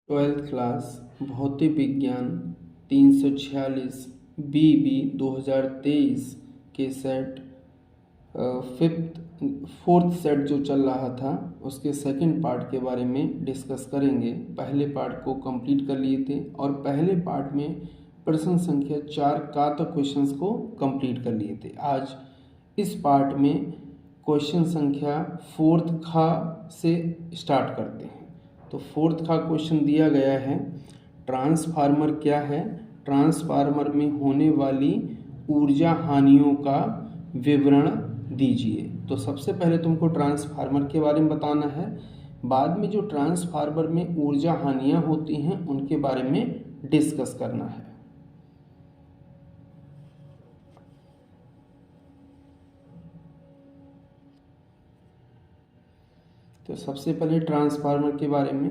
Twelfth class भौतिक विज्ञान 346 BB 2023 के सेट फोर्थ सेट जो चल रहा था उसके सेकंड पार्ट के बारे में डिस्कस करेंगे। पहले पार्ट को कंप्लीट कर लिए थे और पहले पार्ट में प्रश्न संख्या 4 का तक क्वेश्चंस को कंप्लीट कर लिए थे। आज इस पार्ट में क्वेश्चन संख्या फोर्थ खा से स्टार्ट करते हैं। तो फोर्थ का क्वेश्चन दिया गया है, ट्रांसफार्मर क्या है, ट्रांसफार्मर में होने वाली ऊर्जा हानियों का विवरण दीजिए। तो सबसे पहले तुमको ट्रांसफार्मर के बारे में बताना है, बाद में जो ट्रांसफार्मर में ऊर्जा हानियां होती हैं उनके बारे में डिस्कस करना है। तो सबसे पहले ट्रांसफार्मर के बारे में,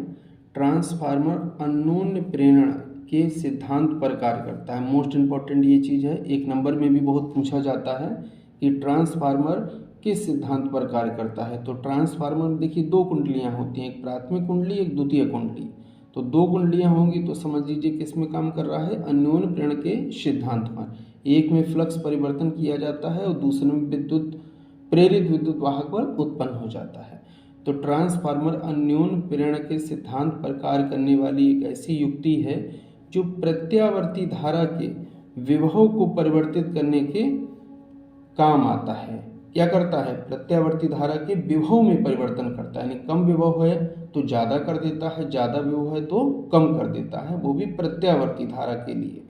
ट्रांसफार्मर अन्योन्य प्रेरण के सिद्धांत पर कार्य करता है। मोस्ट इम्पॉर्टेंट ये चीज़ है, एक नंबर में भी बहुत पूछा जाता है कि ट्रांसफार्मर किस सिद्धांत पर कार्य करता है। तो ट्रांसफार्मर में देखिए दो कुंडलियां होती हैं, एक प्राथमिक कुंडली एक द्वितीय कुंडली। तो दो कुंडलियां होंगी तो समझ लीजिए किस में काम कर रहा है, अन्योन्य प्रेरण के सिद्धांत पर। एक में फ्लक्स परिवर्तन किया जाता है और दूसरे में प्रेरित विद्युत वाहक बल उत्पन्न हो जाता है। तो ट्रांसफार्मर अन्योन्य प्रेरण के सिद्धांत पर कार्य करने वाली एक ऐसी युक्ति है जो प्रत्यावर्ती धारा के विभव को परिवर्तित करने के काम आता है। क्या करता है, प्रत्यावर्ती धारा के विभव में परिवर्तन करता है, यानी कम विभव है तो ज़्यादा कर देता है, ज़्यादा विभव है तो कम कर देता है, वो भी प्रत्यावर्ती धारा के लिए।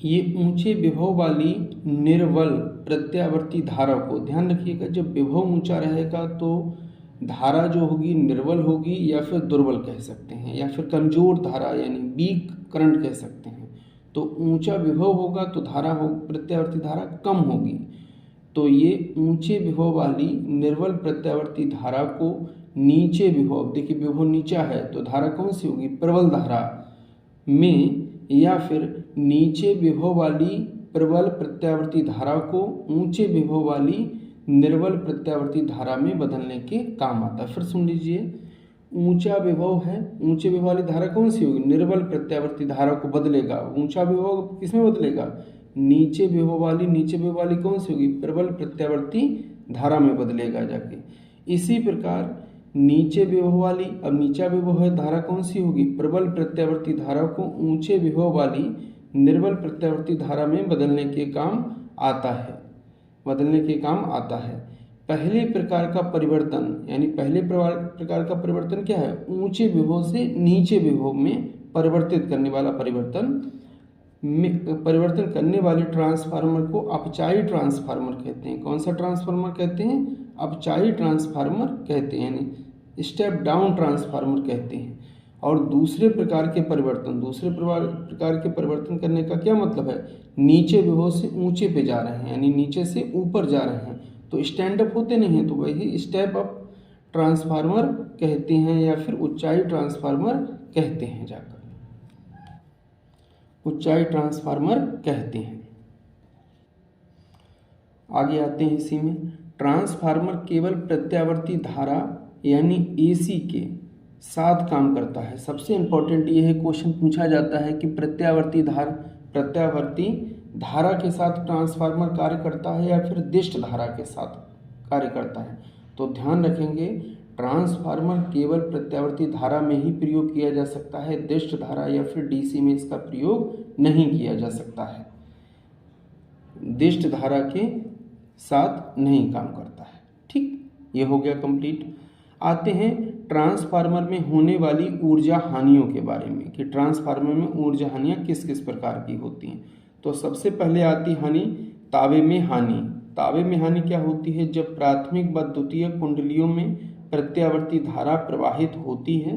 ये ऊंचे विभव वाली निर्बल प्रत्यावर्ती धारा को ध्यान रखिएगा, जब विभव ऊंचा रहेगा तो धारा जो होगी निर्बल होगी या फिर दुर्बल कह सकते हैं, या फिर कमजोर धारा यानी वीक करंट कह सकते हैं। तो ऊंचा विभव होगा तो धारा हो प्रत्यावर्ती धारा कम होगी। तो ये ऊंचे विभव वाली निर्बल प्रत्यावर्ती धारा को नीचे विभव, देखिए विभव नीचा है तो धारा कौन सी होगी, प्रबल धारा में, या फिर नीचे विभव वाली प्रबल प्रत्यावर्ती धारा को ऊंचे विभव वाली निर्बल प्रत्यावर्ती धारा में बदलने के काम आता है। फिर सुन लीजिए, ऊंचा विभव है, ऊंचे विभव वाली धारा कौन सी होगी, निर्बल प्रत्यावर्ती धारा को बदलेगा। ऊंचा विभव किसमें बदलेगा, नीचे विभव वाली, नीचे विभव वाली कौन सी होगी, प्रबल प्रत्यावर्ती धारा में बदलेगा जाके। इसी प्रकार नीचे विभव वाली, अब नीचा विभव है धारा कौन सी होगी, प्रबल प्रत्यावर्ती धारा को ऊंचे विभव वाली निर्बल प्रत्यावर्ती धारा में बदलने के काम आता है, बदलने के काम आता है। पहले प्रकार का परिवर्तन, यानी पहले प्रकार का परिवर्तन क्या है, ऊंचे विभव से नीचे विभव में परिवर्तित करने वाला परिवर्तन करने वाले ट्रांसफार्मर को अपचायी ट्रांसफार्मर कहते हैं। कौन सा ट्रांसफार्मर कहते हैं, अपचायी ट्रांसफार्मर कहते हैं, यानी स्टेप डाउन ट्रांसफार्मर कहते हैं। और दूसरे प्रकार के परिवर्तन करने का क्या मतलब है, नीचे विभव से ऊंचे पे जा रहे हैं, यानी नीचे से ऊपर जा रहे हैं, तो स्टैंड अप होते नहीं हैं, तो वही स्टेप अप ट्रांसफार्मर कहते हैं या फिर उच्चाई ट्रांसफार्मर कहते हैं, जाकर उच्चाई ट्रांसफार्मर कहते हैं। आगे आते हैं इसी में, ट्रांसफार्मर केवल प्रत्यावर्ती धारा यानी AC के साथ काम करता है। सबसे इंपॉर्टेंट ये है, क्वेश्चन पूछा जाता है कि प्रत्यावर्ती धारा के साथ ट्रांसफार्मर कार्य करता है या फिर दिष्ट धारा के साथ कार्य करता है। तो ध्यान रखेंगे, ट्रांसफार्मर केवल प्रत्यावर्ती धारा में ही प्रयोग किया जा सकता है, दिष्ट धारा या फिर DC में इसका प्रयोग नहीं किया जा सकता है, दिष्ट धारा के साथ नहीं काम करता है। ठीक, ये हो गया कंप्लीट। आते हैं ट्रांसफार्मर में होने वाली ऊर्जा हानियों के बारे में, कि ट्रांसफार्मर में ऊर्जा हानियां किस किस प्रकार की होती हैं। तो सबसे पहले आती हानि तावे में हानि। तावे में हानि क्या होती है, जब प्राथमिक व द्वितीय कुंडलियों में प्रत्यावर्ती धारा प्रवाहित होती है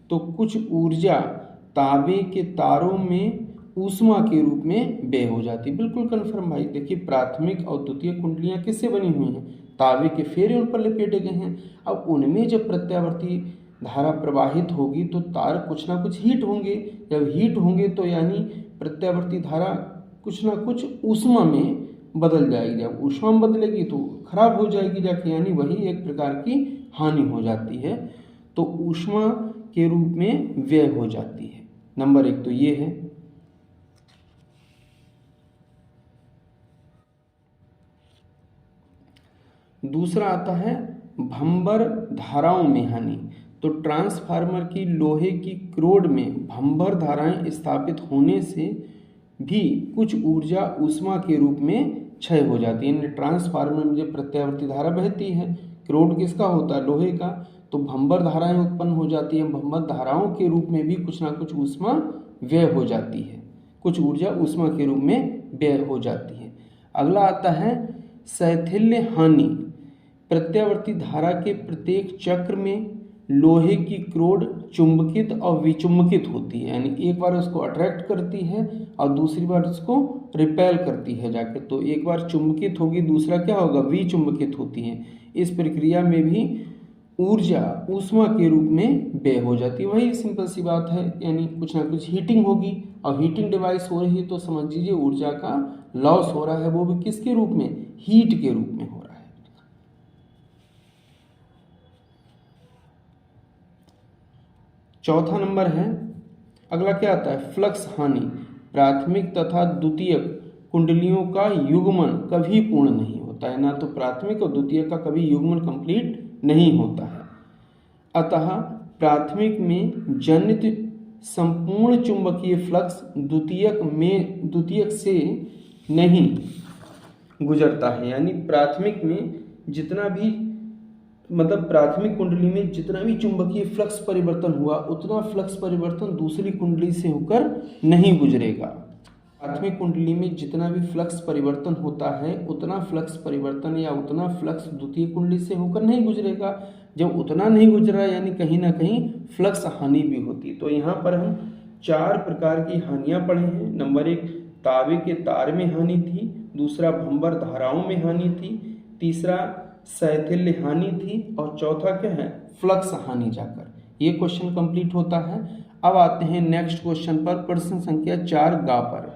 तो कुछ ऊर्जा तावे के तारों में ऊष्मा के रूप में व्यय हो जाती है। बिल्कुल कन्फर्म भाई, देखिए प्राथमिक और द्वितीय कुंडलियां किससे बनी हुई हैं, तावे के फेरे उन पर लपेटे गए हैं। अब उनमें जब प्रत्यावर्ती धारा प्रवाहित होगी तो तार कुछ ना कुछ हीट होंगे। जब हीट होंगे तो यानी प्रत्यावर्ती धारा कुछ ना कुछ ऊष्मा में बदल जाएगी। जब ऊष्मा में बदलेगी तो खराब हो जाएगी जाके, यानी वही एक प्रकार की हानि हो जाती है। तो ऊष्मा के रूप में व्यय हो जाती है। नंबर 1 तो ये है। दूसरा आता है भंबर धाराओं में हानि। तो ट्रांसफार्मर की लोहे की क्रोड में भंबर धाराएं स्थापित होने से भी कुछ ऊर्जा ऊष्मा के रूप में क्षय हो जाती है। ट्रांसफार्मर में जब प्रत्यावर्ती धारा बहती है, क्रोड किसका होता है? लोहे का। तो भंबर धाराएं उत्पन्न हो जाती है। भंबर धाराओं के रूप में भी कुछ ना कुछ ऊष्मा व्यय हो जाती है, कुछ ऊर्जा ऊष्मा के रूप में व्यय हो जाती है। अगला आता है शैथिल्य हानि। प्रत्यावर्ती धारा के प्रत्येक चक्र में लोहे की क्रोड चुंबकित और विचुंबकित होती है, यानी एक बार उसको अट्रैक्ट करती है और दूसरी बार उसको रिपेल करती है जाके। तो एक बार चुंबकित होगी, दूसरा क्या होगा? विचुंबकित होती है। इस प्रक्रिया में भी ऊर्जा ऊष्मा के रूप में व्यय हो जाती है। वही सिंपल सी बात है, यानी कुछ ना कुछ हीटिंग होगी और हीटिंग डिवाइस हो रही है तो समझ लीजिए ऊर्जा का लॉस हो रहा है, वो भी किसके रूप में? हीट के रूप में हो रहा है। चौथा नंबर है, अगला क्या आता है? फ्लक्स हानि। प्राथमिक तथा द्वितीयक कुंडलियों का युग्मन कभी पूर्ण नहीं होता है, ना तो प्राथमिक और द्वितीयक का कभी युग्मन कंप्लीट नहीं होता है। अतः प्राथमिक में जनित संपूर्ण चुंबकीय फ्लक्स द्वितीयक से नहीं गुजरता है। यानी प्राथमिक में जितना भी प्राथमिक कुंडली में जितना भी चुंबकीय फ्लक्स परिवर्तन हुआ उतना फ्लक्स परिवर्तन दूसरी कुंडली से होकर नहीं गुजरेगा। प्राथमिक कुंडली में जितना भी फ्लक्स परिवर्तन होता है उतना फ्लक्स परिवर्तन या उतना फ्लक्स द्वितीय कुंडली से होकर नहीं गुजरेगा। जब उतना नहीं गुजरा यानी कहीं ना कहीं फ्लक्स हानि भी होती। तो यहाँ पर हम 4 प्रकार की हानियां पढ़े हैं। नंबर 1 तांबे के तार में हानि थी, दूसरा भंबर धाराओं में हानि थी, तीसरा शैथिल्य हानि थी और चौथा क्या है? फ्लक्स हानि जाकर। ये क्वेश्चन कंप्लीट होता है। अब आते हैं नेक्स्ट क्वेश्चन पर। प्रश्न संख्या 4 गा पर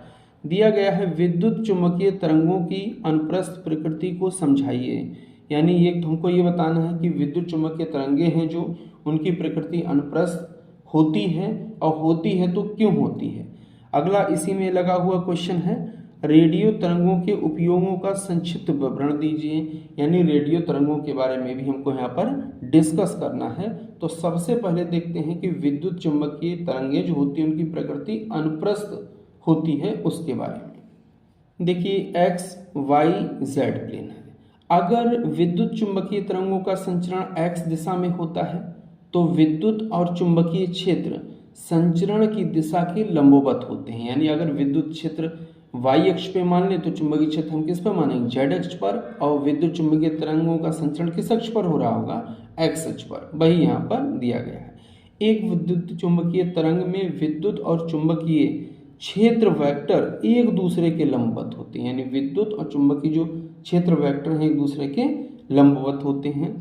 दिया गया है विद्युत चुंबकीय तरंगों की अनुप्रस्थ प्रकृति को समझाइए। यानी ये हमको ये बताना है कि विद्युत चुंबकीय तरंगे हैं जो उनकी प्रकृति अनुप्रस्थ होती है और होती है तो क्यों होती है। अगला इसी में लगा हुआ क्वेश्चन है रेडियो तरंगों के उपयोगों का संक्षिप्त विवरण दीजिए। यानी रेडियो तरंगों के बारे में भी हमको यहाँ पर डिस्कस करना है। तो सबसे पहले देखते हैं कि विद्युत चुंबकीय तरंगे जो होती है उनकी प्रकृति अनुप्रस्थ होती है उसके बारे में। देखिए एक्स वाई जेड प्लेन है। अगर विद्युत चुंबकीय तरंगों का संचरण एक्स दिशा में होता है तो विद्युत और चुंबकीय क्षेत्र संचरण की दिशा के लंबवत होते हैं। यानी अगर विद्युत क्षेत्र वाई अक्ष पे मान ले तो चुंबकीय क्षेत्र हम किस पर मानेंगे? जेड अक्ष पर। और विद्युत चुंबकीय तरंगों का संचरण किस अक्ष पर हो रहा होगा? एक्स अक्ष पर। वही यहाँ पर दिया गया है। एक विद्युत चुंबकीय तरंग में विद्युत और चुंबकीय क्षेत्र वेक्टर एक दूसरे के लंबवत होते हैं। यानी विद्युत और चुंबकीय जो क्षेत्र वेक्टर हैं एक दूसरे के लंबवत होते हैं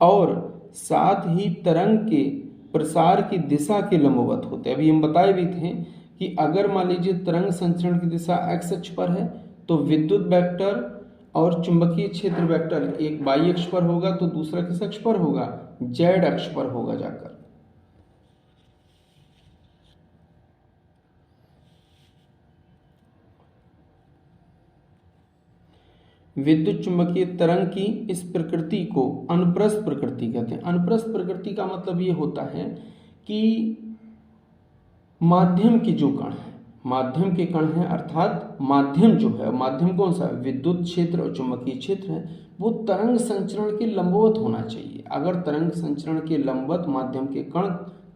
और साथ ही तरंग के प्रसार की दिशा के लंबवत होते हैं। अभी हम बताए भी थे कि अगर मान लीजिए तरंग संचरण की दिशा एक्स अक्ष पर है तो विद्युत वेक्टर और चुंबकीय क्षेत्र वेक्टर एक वाई अक्ष पर होगा तो दूसरा किस अक्ष पर होगा? जेड अक्ष पर होगा जाकर। विद्युत चुंबकीय तरंग की इस प्रकृति को अनुप्रस्थ प्रकृति कहते हैं। अनुप्रस्थ प्रकृति का मतलब ये होता है कि माध्यम के जो कण है, माध्यम के कण है अर्थात माध्यम जो है, माध्यम कौन सा? विद्युत क्षेत्र और चुंबकीय क्षेत्र है, वो तरंग संचरण के लंबवत होना चाहिए। अगर तरंग संचरण के लंबवत माध्यम के कण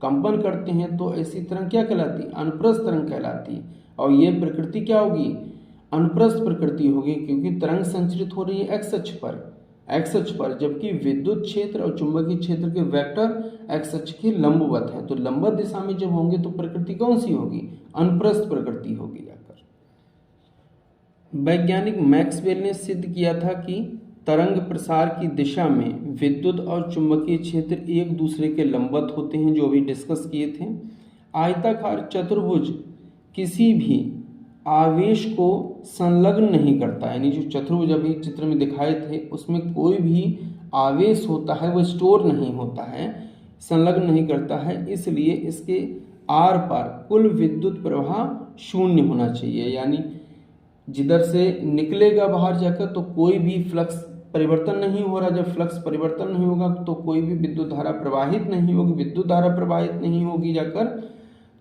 कंपन करते हैं तो ऐसी तरंग क्या कहलाती है? अनुप्रस्थ तरंग कहलाती है। और ये प्रकृति क्या होगी? अनुप्रस्थ प्रकृति होगी क्योंकि तरंग संचरित हो रही है एक्स अक्ष पर, जबकि विद्युत क्षेत्र और चुंबकीय क्षेत्र के वेक्टर एक्स अक्ष के लंबवत है। तो लंबवत दिशा में जब होंगे तो प्रकृति कौन सी होगी? अनुप्रस्थ प्रकृति होगी जाकर। वैज्ञानिक मैक्सवेल ने सिद्ध किया था कि तरंग प्रसार की दिशा में विद्युत और चुंबकीय क्षेत्र एक दूसरे के लंबवत होते हैं, जो अभी डिस्कस किए थे। आयताकार चतुर्भुज किसी भी आवेश को संलग्न नहीं करता, यानी जो चतुर्भुज अभी चित्र में दिखाए थे उसमें कोई भी आवेश होता है वो स्टोर नहीं होता है, संलग्न नहीं करता है, इसलिए इसके आर पार कुल विद्युत प्रवाह शून्य होना चाहिए। यानी जिधर से निकलेगा बाहर जाकर तो कोई भी फ्लक्स परिवर्तन नहीं हो रहा। जब फ्लक्स परिवर्तन नहीं होगा तो कोई भी विद्युत धारा प्रवाहित नहीं होगी, विद्युत धारा प्रवाहित नहीं होगी जाकर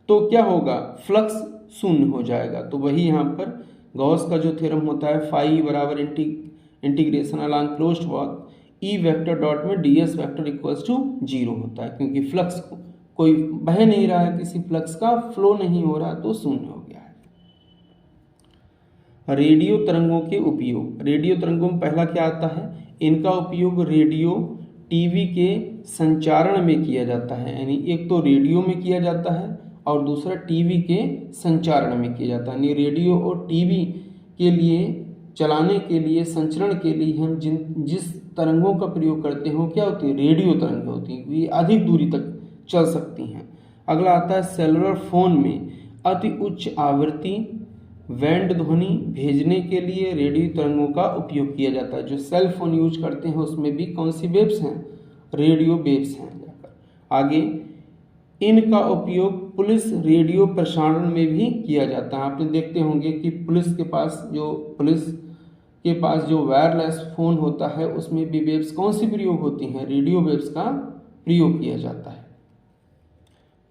तो क्या होगा, फ्लक्स शून्य हो जाएगा। तो वही यहाँ पर गॉस का जो थ्योरम होता है, फाई बराबर integration along closed path E vector dot में ds वेक्टर इक्वल्स टू 0 होता है, क्योंकि फ्लक्स कोई बह नहीं रहा है, किसी फ्लक्स का फ्लो नहीं हो रहा तो शून्य हो गया है। रेडियो तरंगों के उपयोग। रेडियो तरंगों में पहला क्या आता है, इनका उपयोग रेडियो टीवी के संचारण में किया जाता है। यानी एक तो रेडियो में किया जाता है और दूसरा टीवी के संचारण में किया जाता है। यानी रेडियो और टीवी के लिए चलाने के लिए, संचरण के लिए हम जिस तरंगों का प्रयोग करते हैं वो क्या होती है, रेडियो तरंगें होती हैं, ये अधिक दूरी तक चल सकती हैं। अगला आता है सेलुलर फोन में अति उच्च आवृत्ति बैंड ध्वनि भेजने के लिए रेडियो तरंगों का उपयोग किया जाता है। जो सेल फोन यूज करते हैं उसमें भी कौन सी वेव्स हैं, रेडियो वेव्स हैं। आगे इनका उपयोग पुलिस रेडियो प्रसारण में भी किया जाता है। आपने देखते होंगे कि पुलिस के पास जो वायरलेस फोन होता है उसमें भी वेव्स कौन सी प्रयोग होती हैं, रेडियो वेव्स का प्रयोग किया जाता है।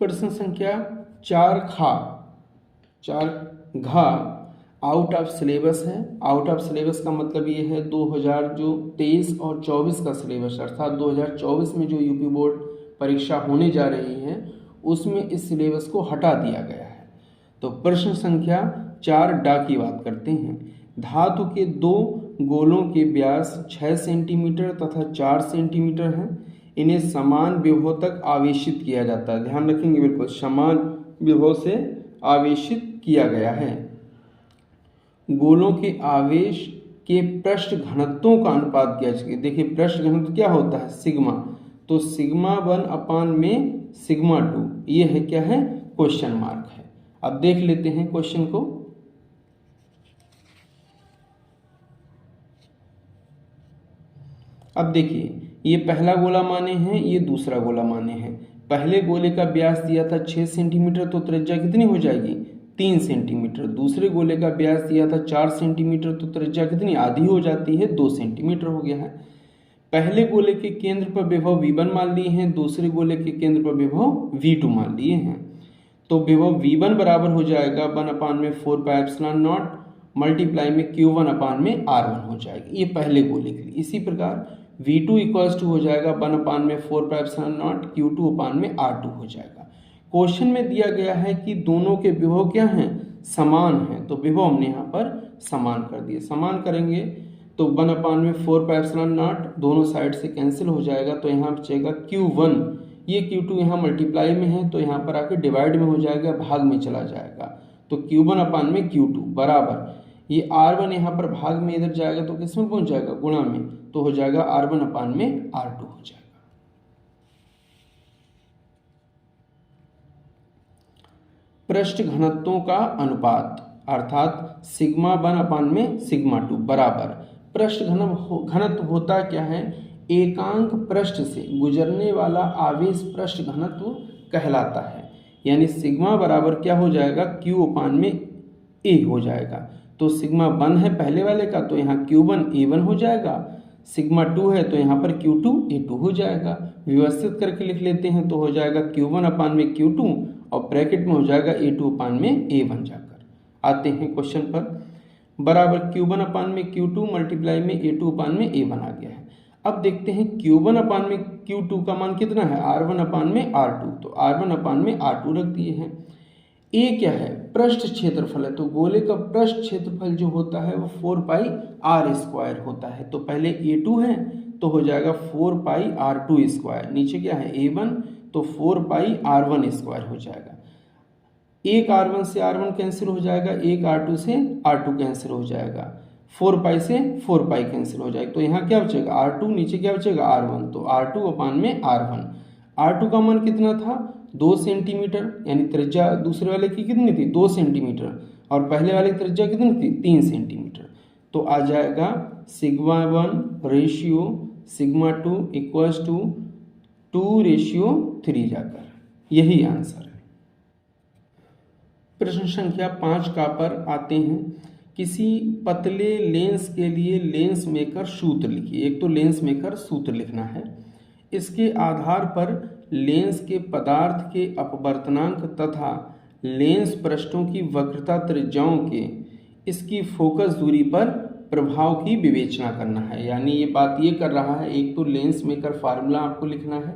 प्रश्न संख्या 4 आउट ऑफ सिलेबस है। आउट ऑफ सिलेबस का मतलब ये है 2023 और 24 का सिलेबस, अर्थात 2024 में जो यूपी बोर्ड परीक्षा होने जा रही है उसमें इस सिलेबस को हटा दिया गया है। तो प्रश्न संख्या 4 की बात करते हैं। धातु के दो गोलों के व्यास 6 सेंटीमीटर तथा 4 सेंटीमीटर हैं। इन्हें समान विभव तक आवेशित किया जाता है। ध्यान रखेंगे, बिल्कुल समान विभव से आवेशित किया गया है। गोलों के आवेश के पृष्ठ घनत्वों का अनुपात क्या चाहिए। देखिए पृष्ठ घनत्व क्या होता है, सिग्मा, तो सिग्मा 1 में सिग्मा 2, ये है क्या है, क्वेश्चन मार्क है। अब देख लेते हैं क्वेश्चन को। अब देखिए ये पहला गोला माने हैं, ये दूसरा गोला माने हैं। पहले गोले का व्यास दिया था 6 सेंटीमीटर, तो त्रिज्या कितनी हो जाएगी, 3 सेंटीमीटर। दूसरे गोले का व्यास दिया था 4 सेंटीमीटर, तो त्रिज्या कितनी आधी हो जाती है, 2 सेंटीमीटर हो गया है। पहले गोले के केंद्र पर विभव V1 मान लिए हैं, दूसरे गोले के केंद्र पर विभव V2 मान लिए हैं। तो विभव V1 बराबर हो जाएगा 1/4πε0 मल्टीप्लाई में Q1/R1 हो जाएगी, ये पहले गोले के लिए। इसी प्रकार V2 इक्वल्स टू हो जाएगा 1/4πε0 Q2/R2 हो जाएगा। क्वेश्चन में दिया गया है कि दोनों के विभव क्या हैं, समान हैं, तो विभव हमने यहाँ पर समान कर दिए। समान करेंगे तो 1/4πε0 दोनों साइड से कैंसिल हो जाएगा, तो यहाँ बचेगा Q1, ये Q2 यहाँ मल्टीप्लाई में है तो यहाँ पर आके डिवाइड में हो जाएगा, भाग में चला जाएगा, तो Q1/Q2 बराबर ये R1 यहाँ पर भाग में इधर जाएगा तो किस में पहुँच जाएगा, गुणा में, तो हो जाएगा R1/R2 हो जाएगा। पृष्ठ घनत्वों का अनुपात अर्थात सिग्मा 1/σ2 बराबर पृष्ठ घनत्व होता क्या है, एकांक पृष्ठ से गुजरने वाला आवेश पृष्ठ घनत्व कहलाता है। यानी सिग्मा बराबर क्या हो जाएगा, Q/A हो जाएगा। तो सिग्मा 1 है पहले वाले का, तो यहाँ Q1 A1 हो जाएगा, सिग्मा 2 है तो यहाँ पर Q2 A2 हो जाएगा। व्यवस्थित करके लिख लेते हैं तो हो जाएगा Q1/Q2 और ब्रैकेट में हो जाएगा A2/A1 जाकर। आते हैं क्वेश्चन पर, बराबर Q1/Q2 मल्टीप्लाई में A2/A1 आ गया है। अब देखते हैं Q1/Q2 का मान कितना है, R1/R2, तो R1/R2 रख दिए हैं। ए क्या है, पृष्ठ क्षेत्रफल है, तो गोले का पृष्ठ क्षेत्रफल जो होता है वो 4πr² होता है। तो पहले A2 है तो हो जाएगा 4πr2², नीचे क्या है A1 तो 4πr1² हो जाएगा। एक R1 से R1 कैंसिल हो जाएगा, एक R2 से R2 कैंसिल हो जाएगा, 4 पाई से 4 पाई कैंसिल हो जाएगा, तो यहाँ क्या बचेगा R2, नीचे क्या बचेगा R1, तो R2 अपान में R1। R2 का मान कितना था 2 सेंटीमीटर, यानी त्रिज्या दूसरे वाले की कितनी थी 2 सेंटीमीटर, और पहले वाले की त्रिज्या कितनी थी 3 सेंटीमीटर। तो आ जाएगा σ1 रेशियो σ2 इक्वल्स टू 2:3 जाकर, यही आंसर है। प्रश्न संख्या 5 का पर आते हैं। किसी पतले लेंस के लिए लेंस मेकर सूत्र लिखिए। एक तो लेंस मेकर सूत्र लिखना है, इसके आधार पर लेंस के पदार्थ के अपवर्तनांक तथा लेंस पृष्ठों की वक्रता त्रिज्याओं के इसकी फोकस दूरी पर प्रभाव की विवेचना करना है। यानी ये बात ये कर रहा है, एक तो लेंस मेकर फार्मूला आपको लिखना है,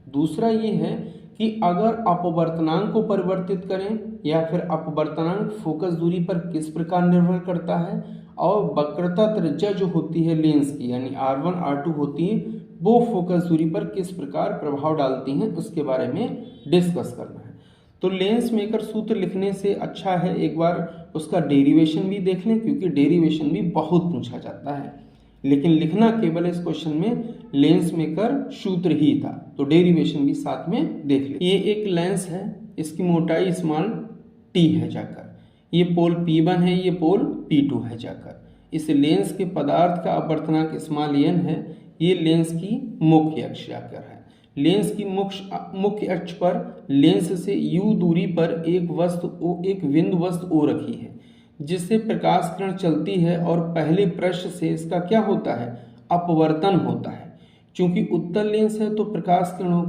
दूसरा ये है कि अगर अपवर्तनांक को परिवर्तित करें या फिर अपवर्तनांक फोकस दूरी पर किस प्रकार निर्भर करता है, और वक्रता त्रिज्या जो होती है लेंस की यानी R1 R2 होती है, वो फोकस दूरी पर किस प्रकार प्रभाव डालती हैं उसके बारे में डिस्कस करना है। तो लेंस मेकर सूत्र लिखने से अच्छा है एक बार उसका डेरिवेशन भी देख लें, क्योंकि डेरिवेशन भी बहुत पूछा जाता है, लेकिन लिखना केवल इस क्वेश्चन में लेंस मेकर सूत्र ही था, तो डेरिवेशन भी साथ में देख लें। ये एक लेंस है, इसकी मोटाई स्मॉल t है जाकर, ये पोल P1 है, ये पोल P2 है जाकर। इस लेंस के पदार्थ का अपवर्तनांक स्मॉल n है, ये लेंस की मुख्य अक्ष जाकर है। लेंस की मुख्य अक्ष पर लेंस से u दूरी पर एक बिंदु वस्तु O रखी है, जिससे प्रकाश किरण चलती है और पहले पृष्ठ से इसका क्या होता है अपवर्तन होता है। चूंकि उत्तल लेंस है तो प्रकाश किरणों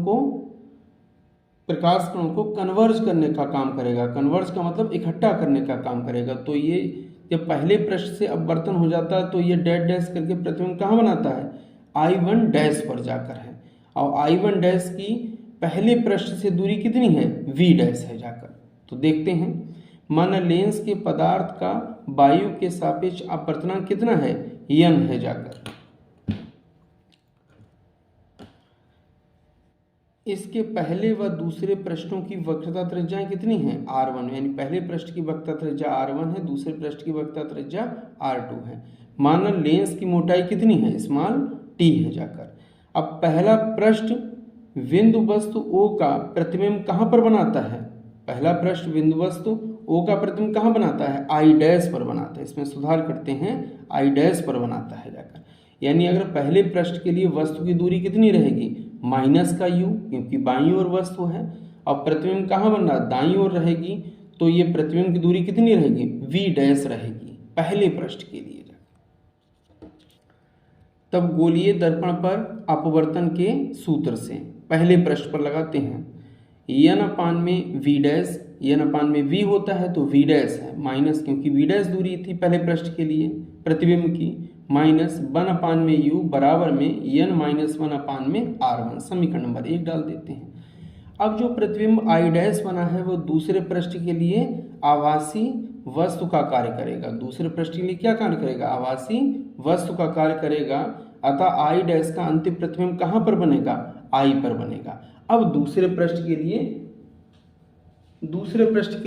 को कन्वर्ज करने का काम करेगा, कन्वर्ज का मतलब इकट्ठा करने का काम करेगा। तो ये जब पहले पृष्ठ से अपवर्तन हो जाता है तो ये डैश डैश करके प्रतिबिंब कहाँ बनाता है I1 डैश पर जाकर है, और I1 डैश की पहले पृष्ठ से दूरी कितनी है V डैश है जाकर। तो देखते हैं, माना लेंस के पदार्थ का वायु के सापेक्ष अपवर्तनांक कितना है n है जाकर। इसके पहले व दूसरे पृष्ठों की वक्रता त्रिज्याएं कितनी हैं R1, यानी पहले पृष्ठ की वक्रता त्रिज्या R1 है, दूसरे पृष्ठ की वक्रता त्रिज्या R2 है। माना लेंस की मोटाई कितनी है स्मॉल t है जाकर। अब पहला पृष्ठ बिंदु वस्तु O का प्रतिबिंब कहाँ पर बनाता है, पहला पृष्ठ बिंदु वस्तु O का प्रतिबिंब कहाँ बनाता है I डैश पर बनाता है, इसमें सुधार करते हैं I डैश पर बनाता है जाकर। यानी अगर पहले पृष्ठ के लिए वस्तु की दूरी कितनी रहेगी माइनस का u, क्योंकि बाईं ओर वस्तु है, और प्रतिबिंब कहाँ बन रहा दाईं ओर रहेगी, तो ये प्रतिबिंब की दूरी कितनी रहेगी v डैश रहेगी पहले पृष्ठ के लिए। तब गोलीय दर्पण पर अपवर्तन के सूत्र से पहले पृष्ठ पर लगाते हैं, n अपान में v डैश, n अपान में v होता है तो v डैश है माइनस, क्योंकि v डैश दूरी थी पहले पृष्ठ के लिए प्रतिबिंब की, माइनस 1 अपान में u बराबर में n माइनस 1 अपान में R1। समीकरण नंबर 1 डाल देते हैं। अब जो प्रतिबिंब I डैश बना है वो दूसरे पृष्ठ के लिए आभासी वस्तु का कार्य करेगा, दूसरे पृष्ठ के लिए क्या कार्य करेगा आभासी वस्तु का कार्य करेगा, अतः I डैश का अंतिम प्रतिबिंब कहाँ पर बनेगा I पर बनेगा। अब दूसरे पृष्ठ के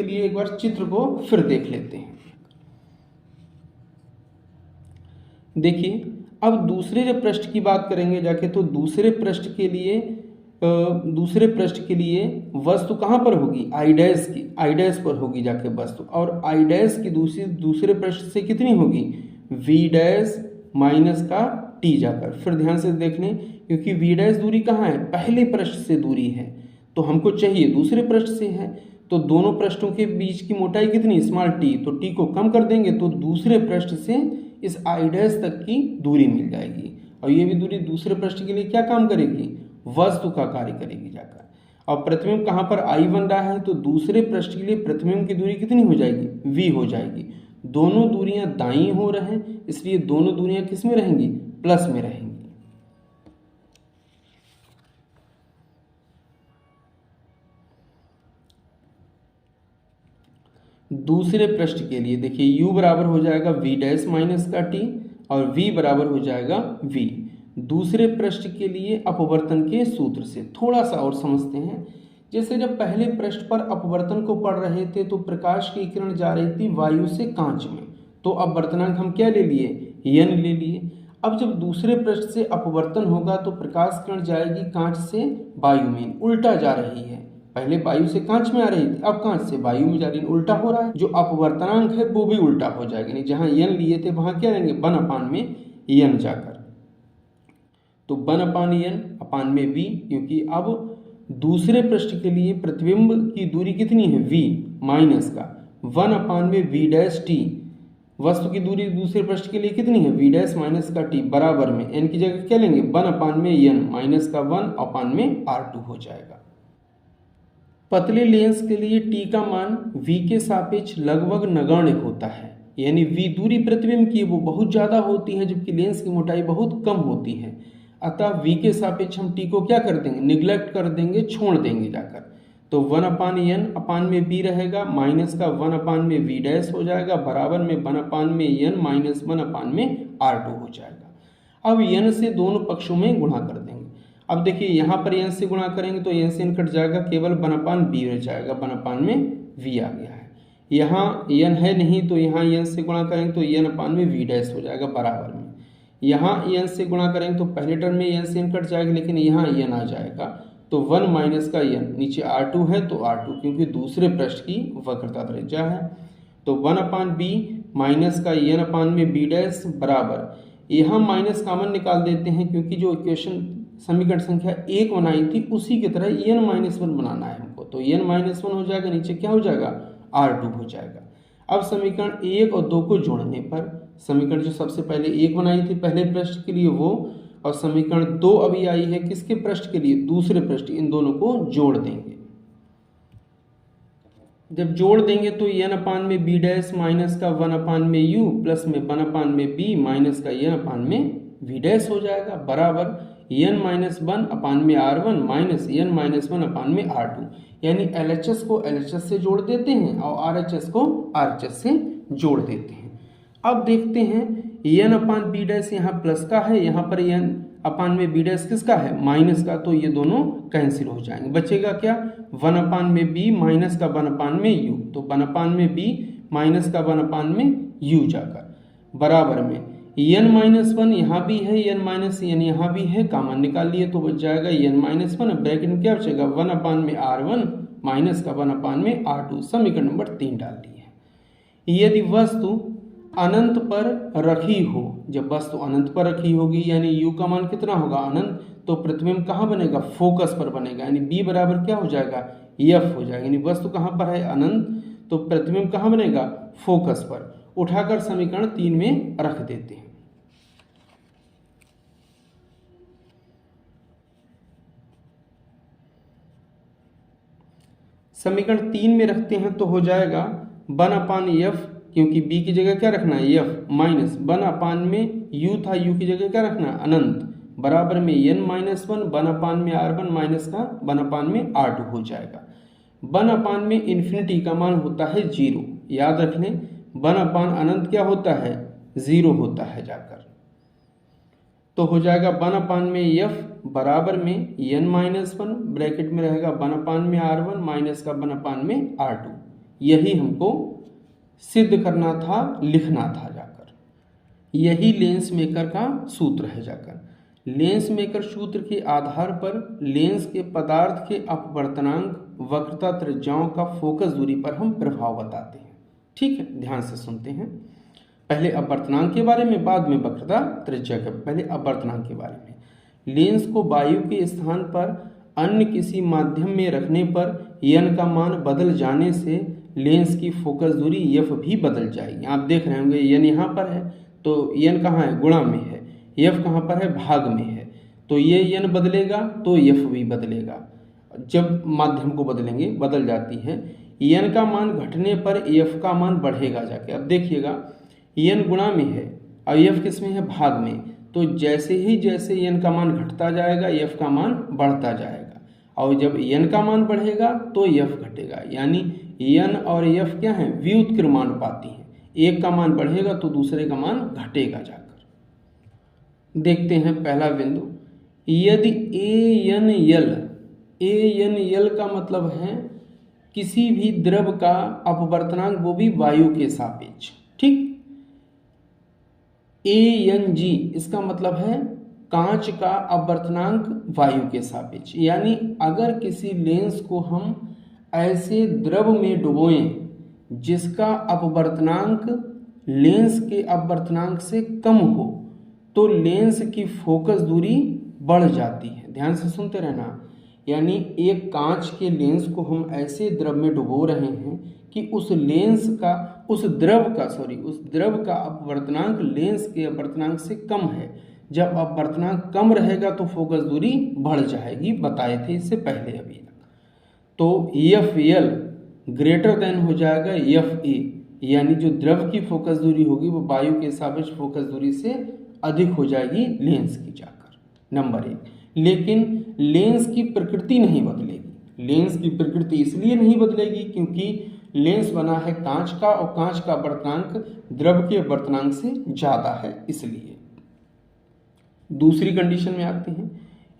लिए एक बार चित्र को फिर देख लेते हैं। देखिए, अब दूसरे जब पृष्ठ की बात करेंगे जाके, तो दूसरे पृष्ठ के लिए वस्तु कहाँ पर होगी I डैश पर होगी जाके वस्तु, और I डैश की दूसरे पृष्ठ से कितनी होगी V डैश माइनस का t जाकर। फिर ध्यान से देख लें, क्योंकि V डैश दूरी कहाँ है पहले पृष्ठ से दूरी है, तो हमको चाहिए दूसरे पृष्ठ से है, तो दोनों पृष्ठों के बीच की मोटाई कितनी स्मॉल t, तो t को कम कर देंगे तो दूसरे पृष्ठ से इस I डैश तक की दूरी मिल जाएगी, और ये भी दूरी दूसरे पृष्ठ के लिए क्या काम करेगी वस्तु का कार्य करेगी जाकर। और प्रतिबिंब कहाँ पर I बन रहा है, तो दूसरे पृष्ठ के लिए प्रतिबिंब की दूरी कितनी हो जाएगी v हो जाएगी। दोनों दूरियां दाईं हो रहे हैं, इसलिए दोनों दूरियां किस में रहेंगी प्लस में रहेंगी। दूसरे पृष्ठ के लिए देखिए u बराबर हो जाएगा v डैश माइनस का t और v बराबर हो जाएगा v। दूसरे पृष्ठ के लिए अपवर्तन के सूत्र से थोड़ा सा और समझते हैं। जैसे जब पहले पृष्ठ पर अपवर्तन को पढ़ रहे थे तो प्रकाश की किरण जा रही थी वायु से कांच में, तो अपवर्तनांक हम क्या ले लिए n ले लिए। अब जब दूसरे पृष्ठ से अपवर्तन होगा तो प्रकाश किरण जाएगी कांच से वायु में, उल्टा जा रही है। पहले वायु से कांच में आ रही थी, अब कांच से वायु में जा रही है, उल्टा हो रहा है। जो अपवर्तनांक है वो भी उल्टा हो जाएगा, यानी जहां n लिए थे वहां क्या लेंगे, 1 में n जाकर, तो 1/n में v, क्योंकि अब दूसरे पृष्ठ के लिए प्रतिबिंब की दूरी कितनी है v माइनस का 1 में v डैश t, वस्तु की दूरी दूसरे पृष्ठ के लिए कितनी है v डैश माइनस का t, बराबर में n की जगह क्या लेंगे 1 में n माइनस का 1 में r2 हो जाएगा। पतले लेंस के लिए t का मान v के सापेक्ष लगभग नगण्य होता है, यानी v दूरी प्रतिबिंब की वो बहुत ज़्यादा होती है जबकि लेंस की मोटाई बहुत कम होती है। अतः v के सापेक्ष हम t को क्या कर देंगे, निग्लेक्ट कर देंगे, छोड़ देंगे जाकर। तो 1/n में b रहेगा, माइनस का 1 में v डैश हो जाएगा, बराबर में 1 में n माइनस 1 में r2 हो जाएगा। अब n से दोनों पक्षों में गुणा कर देंगे। अब देखिए यहाँ पर n से गुणा करेंगे तो n से n कट जाएगा, केवल 1/b रह जाएगा, 1 में v आ गया है। यहाँ n है नहीं तो यहाँ n से गुणा करेंगे तो n में v डैश हो जाएगा, बराबर में। यहाँ n से गुणा करेंगे तो पहले टर्म में n से n कट जाएगा, लेकिन यहाँ n आ जाएगा तो 1 माइनस का n, नीचे r2 है तो r2, क्योंकि दूसरे पृष्ठ की वक्रता त्रिज्या है। तो 1/b माइनस का n में b डैश बराबर, यहाँ माइनस कॉमन निकाल देते हैं क्योंकि जो इक्वेशन समीकरण संख्या 1 बनाई थी उसी की तरह n-1 बनाना है हमको, तो n-1 हो जाएगा, नीचे क्या हो जाएगा r2 हो जाएगा। अब समीकरण 1 और 2 को जोड़ने पर समीकरण जो सबसे पहले 1 बनाई थी पहले पृष्ठ के लिए वो, और समीकरण 2 अभी आई है किसके पृष्ठ के लिए, दूसरे पृष्ठ, इन दोनों को जोड़ देंगे। जब जोड़ देंगे तो n में b डैश माइनस का 1 में u प्लस में 1 में b माइनस का n में v डैश हो जाएगा, बराबर n-1 में r1 माइनस n-1 में r2, यानी LHS को LHS से जोड़ देते हैं और RHS को RHS से जोड़ देते हैं। अब देखते हैं n/b डैश यहाँ प्लस का है, यहाँ पर n में b डैश किसका है, माइनस का, तो ये दोनों कैंसिल हो जाएंगे। बचेगा क्या, 1 में b माइनस का 1 में u, तो 1 में b माइनस का 1 में u जाकर, बराबर में n-1 यहाँ भी है, n-n यहाँ भी है, कॉमन निकाल लिए तो बच जाएगा n-1, ब्रैकेट में क्या बचेगा 1 में r1 माइनस का 1 में r2, समीकरण नंबर 3 डाल दिए है। यदि वस्तु अनंत पर रखी हो, जब वस्तु अनंत पर रखी होगी यानी u का मान कितना होगा अनंत, तो प्रतिबिंब कहाँ बनेगा, फोकस पर बनेगा, यानी b बराबर क्या हो जाएगा f हो जाएगा, यानी वस्तु कहाँ पर है अनंत, तो प्रतिबिंब कहाँ बनेगा फोकस पर। उठाकर समीकरण 3 में रख देते हैं। समीकरण 3 में रखते हैं तो हो जाएगा 1/f, क्योंकि b की जगह क्या रखना है f, माइनस 1 में u था, u की जगह क्या रखना है अनंत, बराबर में n-1 1 में r1 माइनस का 1 में r2 हो जाएगा। 1 में इन्फिनिटी का मान होता है 0, याद रख लें 1 अनंत क्या होता है 0 होता है जाकर, तो हो जाएगा 1 में f बराबर में n-1, ब्रैकेट में रहेगा 1 में r1 माइनस का 1 में r2। यही हमको सिद्ध करना था, लिखना था जाकर, यही लेंस मेकर का सूत्र है जाकर। लेंस मेकर सूत्र के आधार पर लेंस के पदार्थ के अपवर्तनांक वक्रता त्रिज्याओं का फोकस दूरी पर हम प्रभाव बताते हैं। ठीक है, ध्यान से सुनते हैं, पहले अपवर्तनांक के बारे में, बाद में वक्रता त्रिज्या के, पहले अपवर्तनांक के बारे में। लेंस को वायु के स्थान पर अन्य किसी माध्यम में रखने पर n का मान बदल जाने से लेंस की फोकस दूरी f भी बदल जाएगी। आप देख रहे होंगे n यहाँ पर है तो n कहाँ है, गुणा में है, f कहाँ पर है, भाग में है, तो ये n बदलेगा तो f भी बदलेगा। जब माध्यम को बदलेंगे बदल जाती है, n का मान घटने पर f का मान बढ़ेगा जाके। अब देखिएगा n गुणा में है और f किस में है, भाग में, तो जैसे ही जैसे n का मान घटता जाएगा f का मान बढ़ता जाएगा, और जब n का मान बढ़ेगा तो f घटेगा, यानी n और f क्या है, व्युत्क्रमानुपाती हैं, एक का मान बढ़ेगा तो दूसरे का मान घटेगा जाकर। देखते हैं पहला बिंदु, यदि ANL का मतलब है किसी भी द्रव का अपवर्तनांक, वो भी वायु के सापेक्ष, ठीक, ANG इसका मतलब है कांच का अपवर्तनांक वायु के सापेक्ष, यानी अगर किसी लेंस को हम ऐसे द्रव में डुबोएं जिसका अपवर्तनांक लेंस के अपवर्तनांक से कम हो तो लेंस की फोकस दूरी बढ़ जाती है। ध्यान से सुनते रहना। यानी एक कांच के लेंस को हम ऐसे द्रव में डुबो रहे हैं कि उस द्रव का अपवर्तनांक लेंस के अपवर्तनांक से कम है। जब अपवर्तनांक कम रहेगा तो फोकस दूरी बढ़ जाएगी, बताए थे इससे पहले अभी तक। तो FL ग्रेटर देन हो जाएगा FA, यानी जो द्रव की फोकस दूरी होगी वो वायु के सापेक्ष फोकस दूरी से अधिक हो जाएगी लेंस की जाकर। नंबर 1, लेकिन लेंस की प्रकृति नहीं बदलेगी। लेंस की प्रकृति इसलिए नहीं बदलेगी क्योंकि लेंस बना है कांच का और कांच का अपवर्तनांक द्रव के अपवर्तनांक से ज़्यादा है, इसलिए। दूसरी कंडीशन में आते हैं,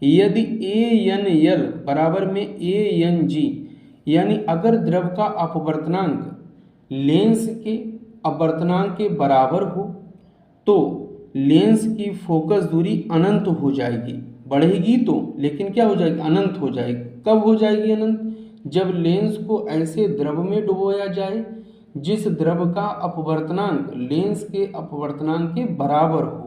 यदि ANL बराबर में ANG, यानी अगर द्रव का अपवर्तनांक लेंस के अपवर्तनांक के बराबर हो तो लेंस की फोकस दूरी अनंत हो जाएगी। बढ़ेगी तो, लेकिन क्या हो जाएगी? अनंत हो जाएगी। कब हो जाएगी अनंत? जब लेंस को ऐसे द्रव में डुबोया जाए जिस द्रव का अपवर्तनांक लेंस के अपवर्तनांक के बराबर हो।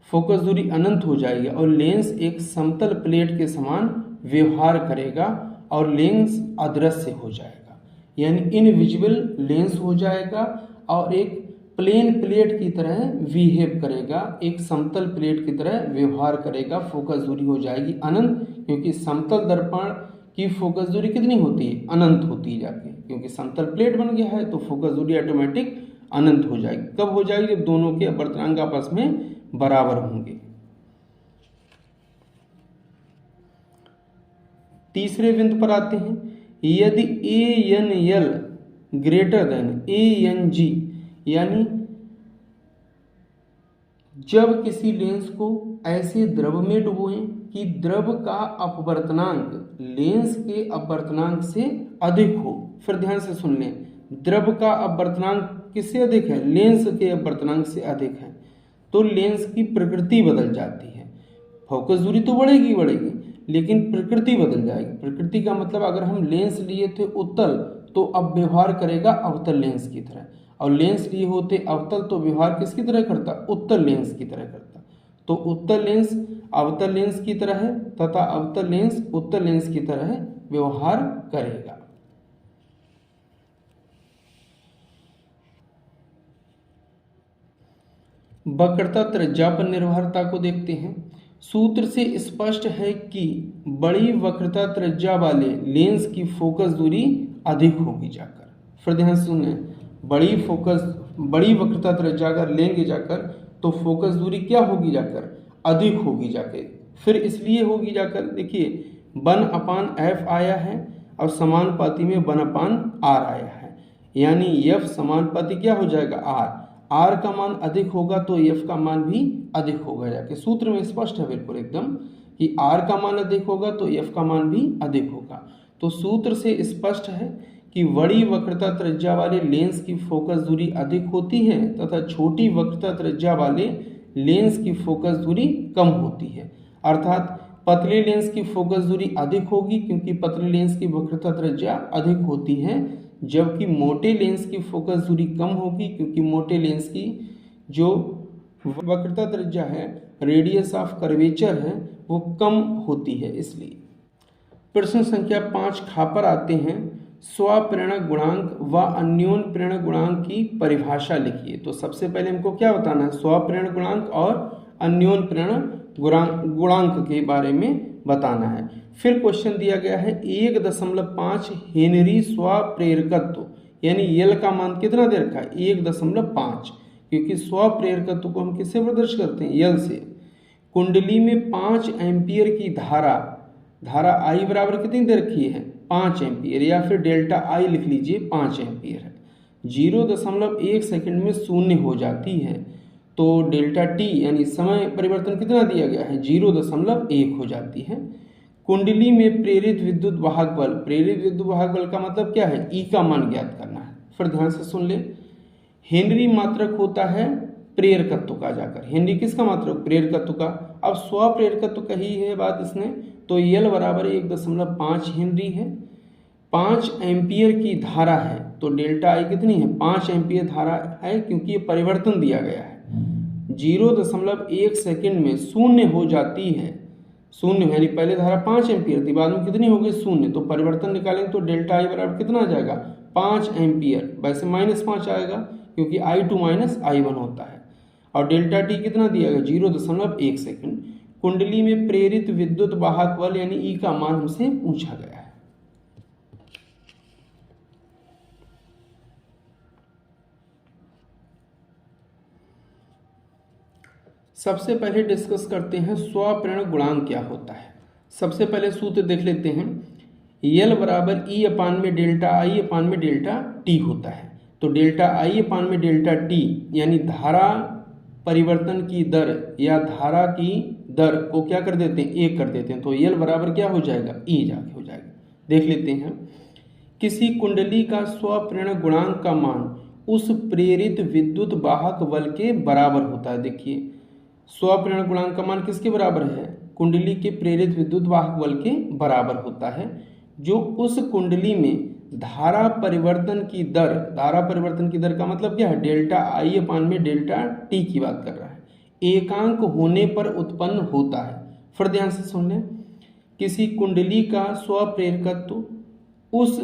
फोकस दूरी अनंत हो जाएगी और लेंस एक समतल प्लेट के समान व्यवहार करेगा और लेंस अदृश्य हो जाएगा, यानी इनविजिबल लेंस हो जाएगा और एक प्लेन प्लेट की तरह बिहेव करेगा, एक समतल प्लेट की तरह व्यवहार करेगा। फोकस दूरी हो जाएगी अनंत, क्योंकि समतल दर्पण की फोकस दूरी कितनी होती है? अनंत होती जाके, क्योंकि समतल प्लेट बन गया है तो फोकस दूरी ऑटोमेटिक अनंत हो जाएगी। कब हो जाएगी? जब दोनों के अपवर्तनांक आपस में बराबर होंगे। तीसरे बिंदु पर आते हैं, यदि ANL ग्रेटर देन ANG, यानी जब किसी लेंस को ऐसे द्रव में डुबोएं कि द्रव का अपवर्तनांक लेंस के अपवर्तनांक से अधिक हो। फिर ध्यान से सुन लें, द्रव का अपवर्तनांक किससे अधिक है? लेंस के अपवर्तनांक से अधिक है, तो लेंस की प्रकृति बदल जाती है। फोकस दूरी तो बढ़ेगी, लेकिन प्रकृति बदल जाएगी। प्रकृति का मतलब अगर हम लेंस लिए थे उत्तल तो अब व्यवहार करेगा अवतल लेंस की तरह, और लेंस लिए होते अवतल तो व्यवहार किसकी तरह करता? उत्तल लेंस की तरह करता। तो उत्तल लेंस अवतल लेंस की तरह है तथा अवतल लेंस उत्तल लेंस की तरह व्यवहार करेगा। वक्रता त्रिज्या पर निर्भरता को देखते हैं। सूत्र से स्पष्ट है कि बड़ी वक्रता त्रिज्या वाले लेंस की फोकस दूरी अधिक होगी जाकर। फिर ध्यान से सुने, बड़ी वक्रता त्रिज्या अगर लेंगे जाकर तो फोकस दूरी क्या होगी जाकर? अधिक होगी जाकर। फिर इसलिए होगी जाकर, देखिए 1/f आया है और समानुपाती में 1/r आया है, यानी f समानुपाती क्या हो जाएगा? r का मान अधिक होगा तो f का मान भी अधिक होगा जाके। सूत्र में स्पष्ट है बिल्कुल एकदम कि r का मान अधिक होगा तो f का मान भी अधिक होगा। तो सूत्र से स्पष्ट है कि बड़ी वक्रता त्रिज्या वाले लेंस की फोकस दूरी अधिक होती है तथा छोटी वक्रता त्रिज्या वाले लेंस की फोकस दूरी कम होती है। अर्थात पतले लेंस की फोकस दूरी अधिक होगी क्योंकि पतले लेंस की वक्रता त्रिज्या अधिक होती है, जबकि मोटे लेंस की फोकस दूरी कम होगी क्योंकि मोटे लेंस की जो वक्रता त्रिज्या है, रेडियस ऑफ कर्वेचर है, वो कम होती है। इसलिए प्रश्न संख्या 5 खा पर आते हैं, स्वप्रेरणक गुणांक व अन्योन प्रेरणक गुणांक की परिभाषा लिखिए। तो सबसे पहले हमको क्या बताना है? स्वप्रेरणक गुणांक और अन्योन प्रेरणक गुणांक के बारे में बताना है। फिर क्वेश्चन दिया गया है 1.5 हेनरी स्वप्रेरकत्व, यानी यल का मान कितना दे रखा है? 1.5, क्योंकि स्वप्रेरकत्व को हम किससे प्रदर्शित करते हैं? यल से। कुंडली में 5 एम्पियर की धारा आई बराबर कितनी दे रखी है? 5 एम्पियर, या फिर डेल्टा आई लिख लीजिए 5 एम्पियर है। 0.1 सेकंड में शून्य हो जाती है, तो डेल्टा टी यानी समय परिवर्तन कितना दिया गया है? 0.1 हो जाती है। कुंडली में प्रेरित विद्युत वाहक बल का मतलब क्या है? ई का मान ज्ञात करना है। फिर ध्यान से सुन ले, हेनरी मात्रक होता है प्रेरकत्व का जाकर। हेनरी किसका मात्रक? प्रेरकत्व का। अब स्वप्रेरकत्व का ही है बात इसने, तो L बराबर 1.5 हेनरी है। 5 एम्पियर की धारा है, तो डेल्टा आई कितनी है? 5 एम्पियर धारा है, क्योंकि ये परिवर्तन दिया गया है। 0.1 सेकेंड में शून्य हो जाती है, शून्य यानी पहले धारा 5 एम्पियर थी, बाद में कितनी हो गई? शून्य। तो परिवर्तन निकालेंगे तो डेल्टा आई बराबर कितना आ जाएगा? 5 एम्पियर। वैसे -5 आएगा, क्योंकि I2 माइनस I1 होता है। और डेल्टा टी कितना दिया गया? 0.1 सेकेंड। कुंडली में प्रेरित विद्युत वाहक बल यानी ई का मान हमसे पूछा गया है। सबसे पहले डिस्कस करते हैं स्वप्रेरण गुणांक क्या होता है। सबसे पहले सूत्र देख लेते हैं। L बराबर E अपान में डेल्टा आई अपान में डेल्टा टी होता है। तो डेल्टा आई अपान में डेल्टा टी यानी धारा परिवर्तन की दर या धारा की दर को क्या कर देते हैं? 1 कर देते हैं। तो L बराबर क्या हो जाएगा? E जाके हो जाएगा। देख लेते हैं। किसी कुंडली का स्वप्रेरण गुणांक का मान उस प्रेरित विद्युत वाहक बल के बराबर होता है। देखिए, स्वप्रेरण गुणांक का मान किसके बराबर है? कुंडली के प्रेरित विद्युत वाहक बल के बराबर होता है, जो उस कुंडली में धारा परिवर्तन की दर, धारा परिवर्तन की दर का मतलब क्या है? डेल्टा आई अपान में डेल्टा टी की बात कर रहा है, एकांक होने पर उत्पन्न होता है। फिर ध्यान से सुन लें। किसी कुंडली का स्वप्रेरकत्व उस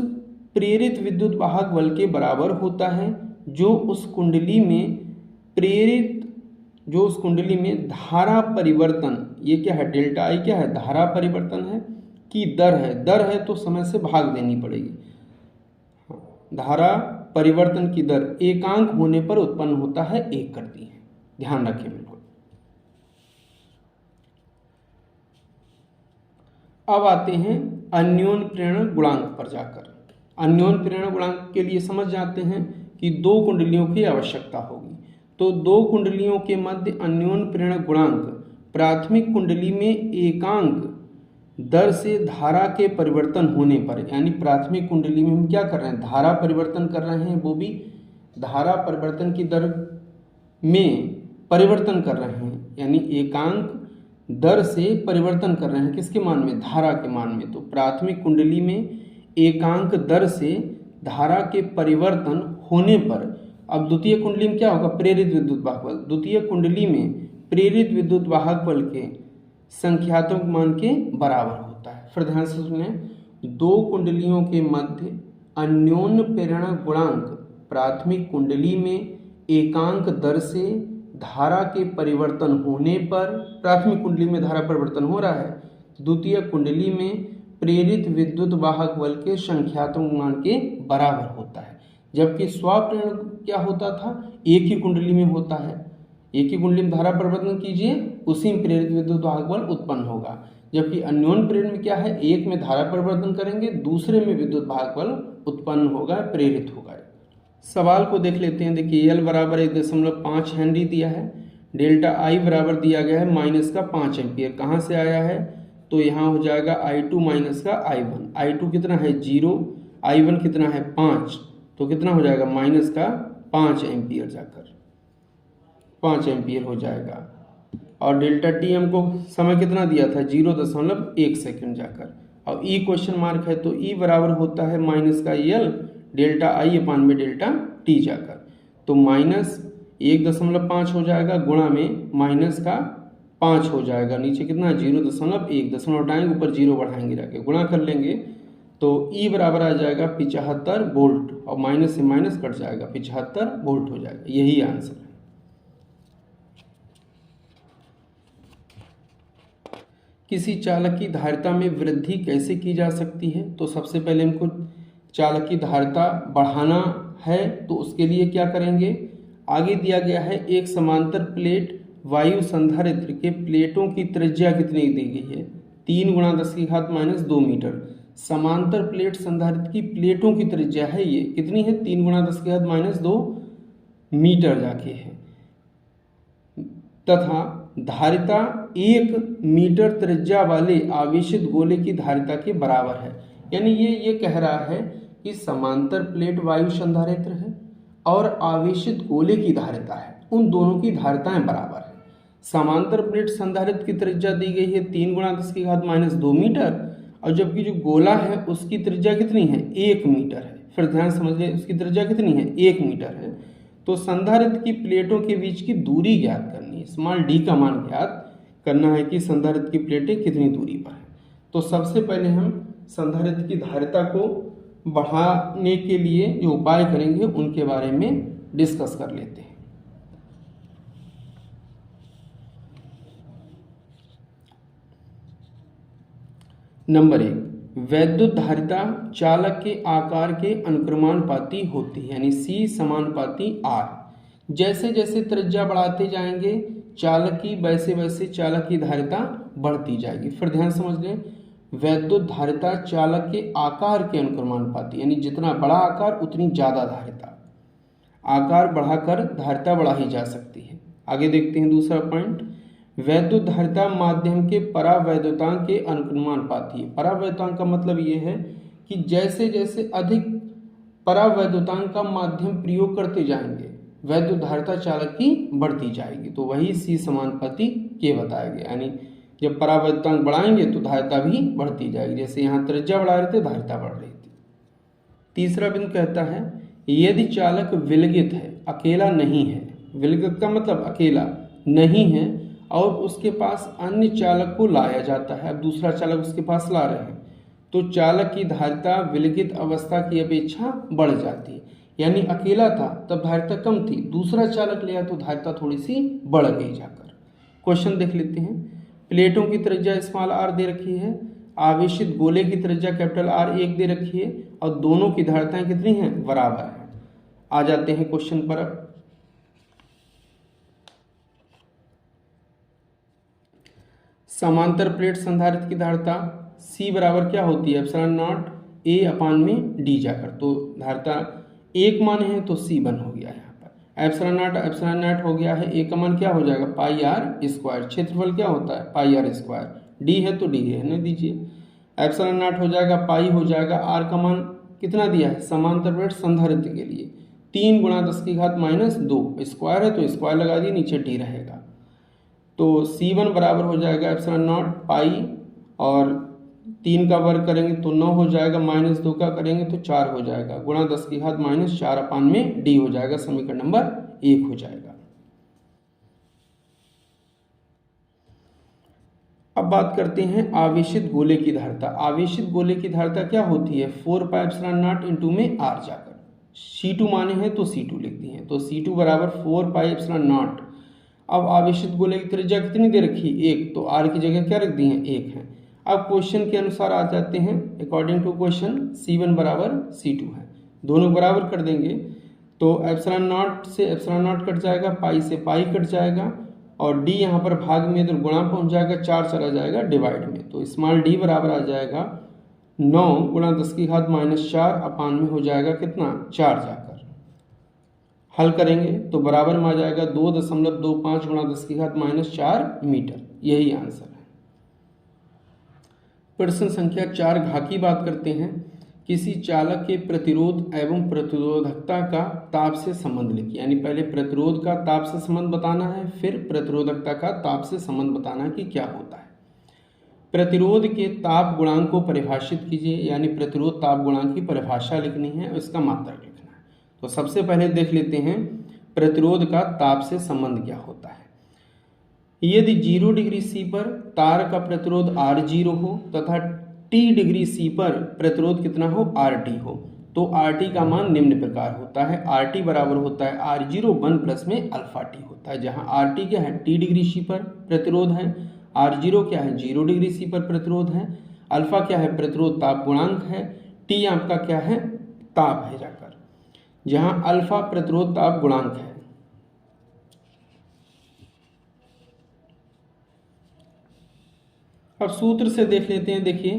प्रेरित विद्युत वाहक बल के बराबर होता है, जो उस कुंडली में धारा परिवर्तन, ये क्या है? डेल्टा आई क्या है? धारा परिवर्तन है, की दर है। दर है तो समय से भाग देनी पड़ेगी। धारा परिवर्तन की दर एकांक होने पर उत्पन्न होता है, 1 करती है। ध्यान रखें बिल्कुल। अब आते हैं अन्योन्य प्रेरण गुणांक पर जाकर। अन्योन्य प्रेरण गुणांक के लिए समझ जाते हैं कि 2 कुंडलियों की आवश्यकता होगी। तो 2 कुंडलियों के मध्य अन्योन्य प्रेरण गुणांक प्राथमिक कुंडली में एकांक दर से धारा के परिवर्तन होने पर, यानी प्राथमिक कुंडली में हम क्या कर रहे हैं? धारा परिवर्तन कर रहे हैं, वो भी धारा परिवर्तन की दर में परिवर्तन कर रहे हैं, यानी एकांक दर से परिवर्तन कर रहे हैं। किसके मान में? धारा के मान में। तो प्राथमिक कुंडली में एकांक दर से धारा के परिवर्तन होने पर, अब द्वितीय कुंडली में क्या होगा? प्रेरित विद्युत वाहक बल। द्वितीय कुंडली में प्रेरित विद्युत वाहक बल के संख्यात्मक मान के बराबर होता है। फिर ध्यान से सुने। 2 कुंडलियों के मध्य अन्योन्य प्रेरण गुणांक प्राथमिक कुंडली में एकांक दर से धारा के परिवर्तन होने पर, प्राथमिक कुंडली में धारा परिवर्तन हो रहा है, द्वितीय कुंडली में प्रेरित विद्युत वाहक बल के संख्यात्मक मान के बराबर होता है। जबकि स्वप्रेरण क्या होता था? एक ही कुंडली में होता है, एक ही कुंडली में धारा परिवर्तन कीजिए, उसी में प्रेरित विद्युत वाहक बल उत्पन्न होगा। जबकि अन्योन्य प्रेरण में क्या है? एक में धारा परिवर्तन करेंगे, दूसरे में विद्युत वाहक बल उत्पन्न होगा, प्रेरित होगा। सवाल को देख लेते हैं। देखिए, L बराबर 1.5 हेनरी दिया है, डेल्टा आई बराबर दिया गया है -5 एम्पियर। कहाँ से आया है? तो यहाँ हो जाएगा I2 माइनस का I1। I2 कितना है? 0। I1 कितना है? 5। तो कितना हो जाएगा? -5 एम्पियर जाकर 5 एम्पियर हो जाएगा। और डेल्टा टी हमको समय कितना दिया था? 0.1 सेकेंड जाकर। और ई क्वेश्चन मार्क है, तो ई बराबर होता है -L डेल्टा आई अपान में डेल्टा टी जाकर। तो -1.5 हो जाएगा, गुणा में -5 हो जाएगा। नीचे कितना? 0.1, दशमलव हटाएंगे, ऊपर 0 बढ़ाएंगे, जाके गुणा कर लेंगे तो ई बराबर आ जाएगा 75 वोल्ट, और माइनस से माइनस कट जाएगा, 75 वोल्ट हो जाएगा। यही आंसर है। किसी चालक की धारिता में वृद्धि कैसे की जा सकती है? तो सबसे पहले हमको चालक की धारिता बढ़ाना है, तो उसके लिए क्या करेंगे? आगे दिया गया है एक समांतर प्लेट वायु संधारित्र के प्लेटों की त्रिज्या कितनी दी गई है? 3 × 10⁻² मीटर। समांतर प्लेट संधारित्र की प्लेटों की त्रिज्या है, ये कितनी है? 3 × 10⁻² मीटर जाके है। तथा धारिता 1 मीटर त्रिज्या वाले आवेशित गोले की धारिता के बराबर है। यानी ये कह रहा है कि समांतर प्लेट वायु संधारित्र है और आवेशित गोले की धारिता है, उन दोनों की धारिताएं बराबर है। समांतर प्लेट संधारित्र की त्रिज्या दी गई है 3 × 10⁻² मीटर, और जबकि जो गोला है उसकी त्रिज्या कितनी है 1 मीटर है। फिर ध्यान समझ लें, उसकी त्रिज्या कितनी है 1 मीटर है। तो संधारित्र की प्लेटों के बीच की दूरी ज्ञात करनी है, स्मॉल डी का मान ज्ञात करना है कि संधारित्र की प्लेटें कितनी दूरी पर है। तो सबसे पहले हम संधारित्र की धारिता को बढ़ाने के लिए जो उपाय करेंगे उनके बारे में डिस्कस कर लेते हैं। नंबर 1, वैद्युत धारिता चालक के आकार के अनुक्रमानुपाती होती है, यानी C समानुपाती R। जैसे जैसे त्रिज्या बढ़ाते जाएंगे चालक की, वैसे वैसे चालक की धारिता बढ़ती जाएगी। फिर ध्यान समझ लें, वैद्युत धारिता चालक के आकार के अनुक्रमानुपाती, यानी जितना बड़ा आकार उतनी ज़्यादा धारिता। आकार बढ़ाकर धारिता बढ़ाई जा सकती है। आगे देखते हैं दूसरा पॉइंट, वैद्युत धारिता माध्यम के परावैद्युतांक के अनुक्रमानुपाती है। परावैद्युतांक का मतलब ये है कि जैसे जैसे अधिक परावैद्युतांक का माध्यम प्रयोग करते जाएंगे वैद्युत धारिता चालक की बढ़ती जाएगी। तो वही C समानुपाती के बताया गया, यानी जब परावैद्युतांक बढ़ाएंगे तो धारिता भी बढ़ती जाएगी। जैसे यहाँ त्रिज्या बढ़ा रहे थे, धारिता बढ़ रही थी। तीसरा बिंदु कहता है, यदि चालक विलगित है, अकेला नहीं है, विलगित का मतलब अकेला नहीं है, और उसके पास अन्य चालक को लाया जाता है, अब दूसरा चालक उसके पास ला रहे हैं, तो चालक की धारिता विलगित अवस्था की अपेक्षा बढ़ जाती है। यानी अकेला था तब धारिता कम थी, दूसरा चालक लिया तो धारिता थोड़ी सी बढ़ गई जाकर। क्वेश्चन देख लेते हैं। प्लेटों की त्रिज्या स्मॉल r दे रखी है, आवेशित गोले की त्रिज्या कैपिटल R1 दे रखी है, और दोनों की धारिताएं कितनी हैं बराबर हैं। आ जाते हैं क्वेश्चन पर। अब समांतर प्लेट संधारित्र की धारिता C बराबर क्या होती है ε0 A/d जाकर, तो धारिता 1 मान है तो C1 हो गया। यहाँ पर ε0 हो गया है, A का मान क्या हो जाएगा πr², क्षेत्रफल क्या होता है πr², d है तो d रहने दीजिए। ε0 हो जाएगा, पाई हो जाएगा, r का मान कितना दिया है समांतर प्लेट संधारित्र के लिए 3 × 10⁻², स्क्वायर है तो स्क्वायर लगा दिए, नीचे d रहेगा। तो C1 बराबर हो जाएगा ε0 पाई, और 3 का वर्ग करेंगे तो 9 हो जाएगा, -2 का करेंगे तो 4 हो जाएगा, गुणा 10⁻⁴/d हो जाएगा। समीकरण नंबर 1 हो जाएगा। अब बात करते हैं आवेशित गोले की धारिता। आवेशित गोले की धारिता क्या होती है 4πε0 इंटू में r जाकर, C2 माने हैं तो C2 लिख दिए हैं, तो C2 बराबर 4πε0। अब आवेशित गोले की त्रिज्या कितनी दे रखी 1, तो r की जगह क्या रख दी है 1 है। अब क्वेश्चन के अनुसार आ जाते हैं, अकॉर्डिंग टू क्वेश्चन C1 बराबर C2 है, दोनों बराबर कर देंगे तो ε0 से ε0 कट जाएगा, पाई से पाई कट जाएगा, और d यहाँ पर भाग में इधर गुणा पहुँच जाएगा, 4 चला जाएगा डिवाइड में, तो स्मॉल d बराबर आ जाएगा 9 × 10⁻⁴ में हो जाएगा कितना 4 जाकर। हल करेंगे तो बराबर में आ जाएगा 2.25 × 10⁻⁴ मीटर, यही आंसर है। प्रश्न संख्या 4 घ की बात करते हैं। किसी चालक के प्रतिरोध एवं प्रतिरोधकता का ताप से संबंध लिखिए, यानी पहले प्रतिरोध का ताप से संबंध बताना है, फिर प्रतिरोधकता का ताप से संबंध बताना है कि क्या होता है। प्रतिरोध के ताप गुणांक को परिभाषित कीजिए, यानी प्रतिरोध ताप गुणांक की परिभाषा लिखनी है और इसका मात्रक लिखना है। तो सबसे पहले देख लेते हैं प्रतिरोध का ताप से संबंध क्या होता है। यदि 0 डिग्री C पर तार का प्रतिरोध R0 हो तथा T डिग्री C पर प्रतिरोध कितना हो RT हो, तो RT का मान निम्न प्रकार होता है। RT बराबर होता है R0 1 प्लस में अल्फा T होता है, जहां RT क्या है T डिग्री C पर प्रतिरोध है, R0 क्या है 0 डिग्री C पर प्रतिरोध है, अल्फा क्या है प्रतिरोध ताप गुणांक है, T आपका क्या है ताप है जाकर, जहां अल्फा प्रतिरोध ताप गुणांक है। अब सूत्र से देख लेते हैं, देखिए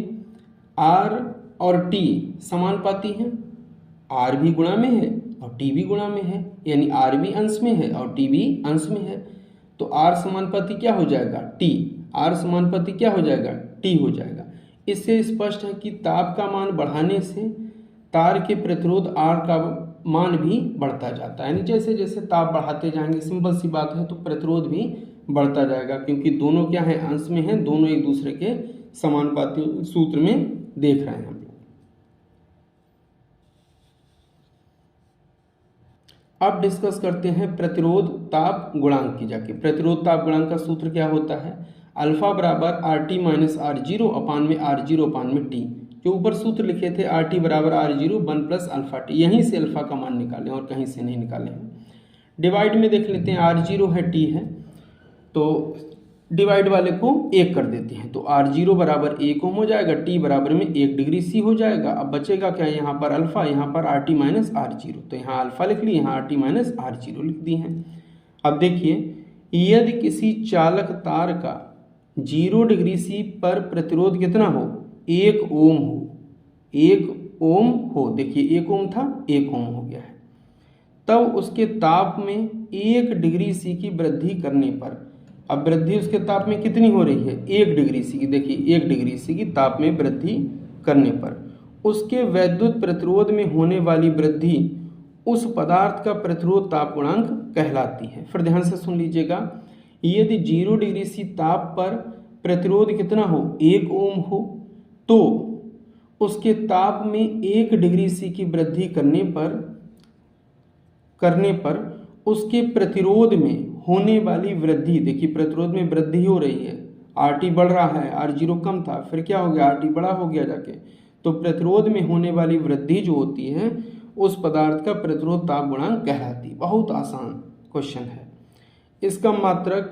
R और T समानुपाती हैं, R भी गुणा में है और T भी गुणा में है, यानी R भी अंश में है और T भी अंश में है, तो R समानुपाती क्या हो जाएगा T, R समानुपाती क्या हो जाएगा T हो जाएगा। इससे स्पष्ट है कि ताप का मान बढ़ाने से तार के प्रतिरोध R का मान भी बढ़ता जाता है, यानी जैसे जैसे ताप बढ़ाते जाएंगे, सिंपल सी बात है, तो प्रतिरोध भी बढ़ता जाएगा, क्योंकि दोनों क्या है, अंश में हैं, दोनों एक दूसरे के समानुपाती सूत्र में देख रहे हैं हम लोग। अब डिस्कस करते हैं प्रतिरोध ताप गुणांक की जाके। प्रतिरोध ताप गुणांक का सूत्र क्या होता है, अल्फा बराबर R T minus R zero upon में आर जीरो अपान में टी। जो ऊपर सूत्र लिखे थे आर टी बराबर R zero one plus alpha T, यहीं से अल्फा का मान निकालें और कहीं से नहीं निकालें हैं। डिवाइड में देख लेते हैं, आर जीरो है टी है, तो डिवाइड वाले को एक कर देते हैं, तो आर जीरो बराबर 1 ओम हो जाएगा, टी बराबर में 1 डिग्री सी हो जाएगा। अब बचेगा क्या, यहाँ पर अल्फा, यहाँ पर R T minus R zero, तो यहाँ अल्फा लिख ली, यहाँ R T minus R zero लिख दी है। अब देखिए, यदि किसी चालक तार का 0 डिग्री सी पर प्रतिरोध कितना हो, 1 ओम हो, 1 ओम हो, देखिए 1 ओम था, 1 ओम हो गया है, तब उसके ताप में 1 डिग्री सी की वृद्धि करने पर, अब वृद्धि उसके ताप में कितनी हो रही है, 1 डिग्री सी की, देखिए 1 डिग्री सी की ताप में वृद्धि करने पर उसके वैद्युत प्रतिरोध में होने वाली वृद्धि उस पदार्थ का प्रतिरोध ताप गुणांक कहलाती है। फिर ध्यान से सुन लीजिएगा, यदि 0 डिग्री सी ताप पर प्रतिरोध कितना हो, 1 ओम हो, तो उसके ताप में 1 डिग्री सी की वृद्धि करने पर उसके प्रतिरोध में होने वाली वृद्धि, देखिए प्रतिरोध में वृद्धि हो रही है, आर टी बढ़ रहा है, आर जीरो कम था, फिर क्या हो गया, आर टी बड़ा हो गया जाके, तो प्रतिरोध में होने वाली वृद्धि जो होती है उस पदार्थ का प्रतिरोध ताप गुणांक कहलाती। बहुत आसान क्वेश्चन है। इसका मात्रक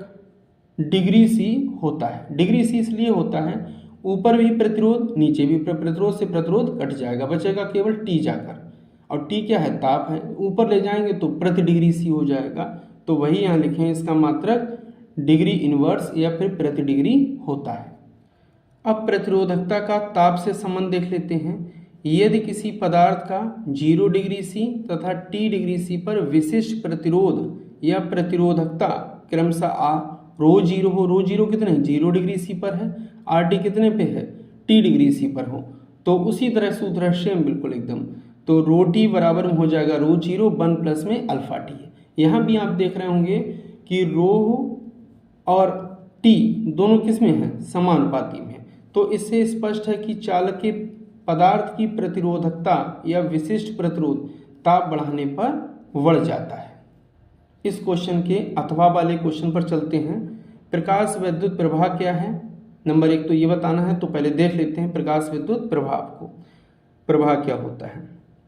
डिग्री सी होता है। डिग्री सी इसलिए होता है, ऊपर भी प्रतिरोध नीचे भी प्रतिरोध से प्रतिरोध कट जाएगा, बचेगा केवल टी जाकर, और टी क्या है, ताप है, ऊपर ले जाएंगे तो प्रति डिग्री सी हो जाएगा, तो वही यहाँ लिखें, इसका मात्रक डिग्री इनवर्स या फिर प्रति डिग्री होता है। अब प्रतिरोधकता का ताप से संबंध देख लेते हैं। यदि किसी पदार्थ का 0 डिग्री सी तथा t डिग्री सी पर विशिष्ट प्रतिरोध या प्रतिरोधकता क्रमशः रो जीरो हो, रो जीरो कितने, 0 डिग्री सी पर है, आर टी कितने पे है, t डिग्री सी पर हो, तो उसी तरह सूत्र है सेम बिल्कुल एकदम, तो रो टी बराबर में हो जाएगा रो जीरो 1 प्लस में अल्फा टी है। यहाँ भी आप देख रहे होंगे कि रो और टी दोनों किस में है, समानुपाती में, तो इससे स्पष्ट है कि चालक के पदार्थ की प्रतिरोधकता या विशिष्ट प्रतिरोध ताप बढ़ाने पर बढ़ जाता है। इस क्वेश्चन के अथवा वाले क्वेश्चन पर चलते हैं। प्रकाश विद्युत प्रवाह क्या है, नंबर 1 तो ये बताना है, तो पहले देख लेते हैं प्रकाश विद्युत प्रभाव को। प्रभाव क्या होता है,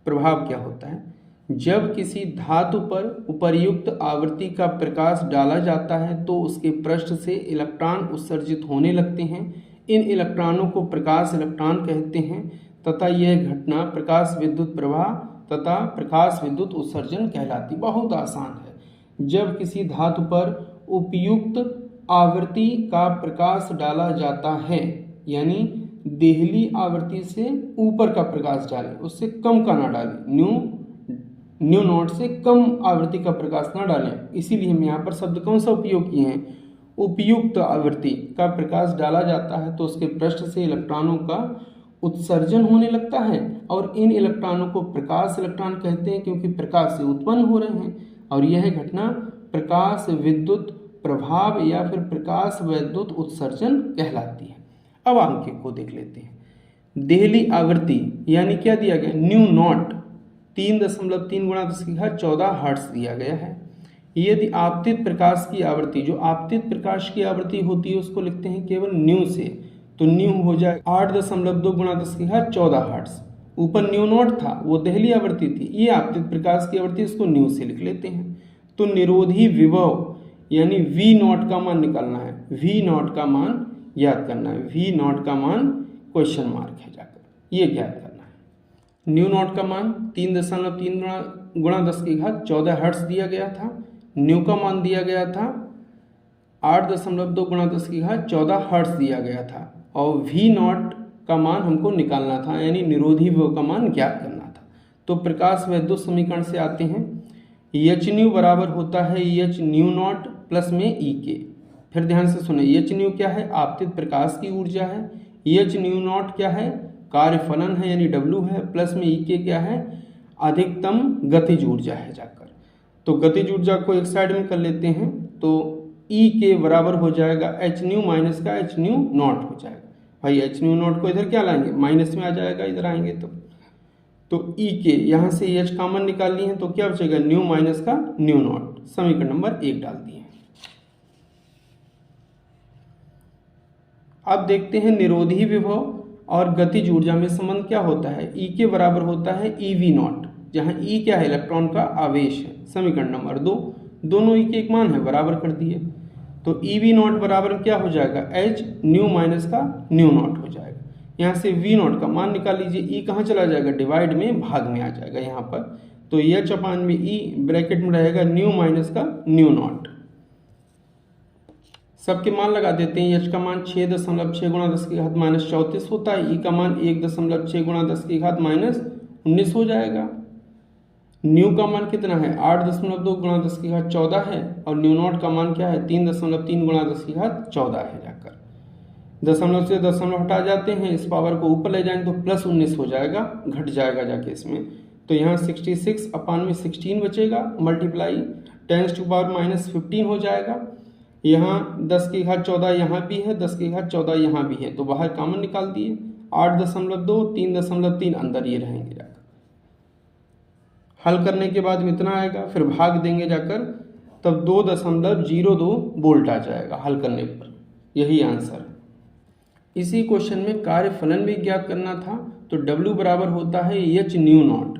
प्रभाव क्या होता है, जब किसी धातु पर उपर्युक्त आवृत्ति का प्रकाश डाला जाता है तो उसके पृष्ठ से इलेक्ट्रॉन उत्सर्जित होने लगते हैं। इन इलेक्ट्रॉनों को प्रकाश इलेक्ट्रॉन कहते हैं तथा यह घटना प्रकाश विद्युत प्रवाह तथा प्रकाश विद्युत उत्सर्जन कहलाती। बहुत आसान है। जब किसी धातु पर उपयुक्त आवृत्ति का प्रकाश डाला जाता है, यानी देहली आवृत्ति से ऊपर का प्रकाश डालें, उससे कम का ना डालें, न्यू नॉट से कम आवृत्ति का प्रकाश ना डालें, इसीलिए हम यहाँ पर शब्द कौन सा उपयोग किए हैं, उपयुक्त आवृत्ति का प्रकाश डाला जाता है तो उसके पृष्ठ से इलेक्ट्रॉनों का उत्सर्जन होने लगता है, और इन इलेक्ट्रॉनों को प्रकाश इलेक्ट्रॉन कहते हैं क्योंकि प्रकाश से उत्पन्न हो रहे हैं, और यह घटना प्रकाश विद्युत प्रभाव या फिर प्रकाश विद्युत उत्सर्जन कहलाती है। अब अंक को देख लेते हैं। देहली आवृत्ति यानी क्या दिया गया, न्यू नॉट 3.3 गुणा 10⁻14 हर्ट्ज दिया गया है। यदि आपतित प्रकाश की आवृत्ति, जो आपतित प्रकाश की आवृत्ति होती है उसको लिखते हैं केवल न्यू से, तो न्यू हो जाए 8.2 गुणा 10⁻14 हर्ट्ज। ऊपर न्यू नॉट था, वो देहली आवृत्ति थी, ये आपतित प्रकाश की आवृत्ति, इसको न्यू से लिख लेते हैं। तो निरोधी विभव यानी वी नॉट का मान निकालना है, वी नॉट का मान याद करना है, वी नॉट का मान क्वेश्चन मार्क है जाकर, ये याद करना है। न्यू नॉट का मान 3.3 गुणा 10⁻14 हर्ट्ज दिया गया था, न्यू का मान दिया गया था 8.2 गुणा 10⁻14 हर्ट्ज दिया गया था, और वी नॉट का मान हमको निकालना था, यानी निरोधी विभव का मान ज्ञात करना था। तो प्रकाश विद्युत समीकरण से आते हैं, एच न्यू बराबर होता है एच न्यू नॉट प्लस में ई के। फिर ध्यान से सुने, एच न्यू क्या है, आपतित प्रकाश की ऊर्जा है, एच न्यू नॉट क्या है, कार्य फलन है यानी डब्ल्यू है, प्लस में ई के क्या है, अधिकतम गतिज ऊर्जा है जाकर। तो गतिज ऊर्जा को एक साइड में कर लेते हैं, तो E के बराबर हो जाएगा एच न्यू माइनस का एच न्यू नॉट हो जाएगा। भाई एच न्यू नॉट को इधर क्या लाएंगे, माइनस में आ जाएगा, इधर आएंगे तो E के यहाँ से H कॉमन निकाल लिए हैं, तो क्या बचेगा न्यू माइनस का न्यू नॉट। समीकरण नंबर 1 डाल दिए। अब देखते हैं निरोधी विभव और गतिज ऊर्जा में संबंध क्या होता है। E के बराबर होता है EV नॉट, जहाँ E क्या है, इलेक्ट्रॉन का आवेश है। समीकरण नंबर 2, दोनों E के एक मान है, बराबर कर दिए। तो EV नॉट बराबर क्या हो जाएगा, H न्यू माइनस का न्यू नॉट हो जाएगा। यहाँ से V नॉट का मान निकाल लीजिए, E कहाँ चला जाएगा, डिवाइड में, भाग में आ जाएगा यहाँ पर। तो H अपान में E ब्रैकेट में रहेगा न्यू माइनस का न्यू नॉट। सबके मान लगा देते हैं। H का मान 6.6 गुणा 10 की घात माइनस 34 होता है। E का मान 1.6 गुणा 10 की घात माइनस 19 हो जाएगा। न्यू का मान कितना है, 8.2 गुणा 10 की घात 14 है। और न्यू नॉट का मान क्या है, 3.3 गुणा 10 की घात 14 है। जाकर दशमलव से दशमलव हटा जाते हैं, इस पावर को ऊपर ले जाएंगे तो प्लस 19 हो जाएगा, घट जाएगा जाके इसमें। तो यहाँ 66 अपान में 16 बचेगा, मल्टीप्लाई 10 टू पावर माइनस 15 हो जाएगा। यहाँ 10 की घात 14 यहाँ भी है, 10 की घात 14 यहाँ भी है, तो बाहर कॉमन निकाल दिए। 8.2 3.3 अंदर ये रहेंगे। जाकर हल करने के बाद में इतना आएगा, फिर भाग देंगे जाकर, तब 2.02 वोल्ट आ जाएगा हल करने पर। यही आंसर है। इसी क्वेश्चन में कार्यफलन भी ज्ञात करना था, तो W बराबर होता है H न्यू नॉट।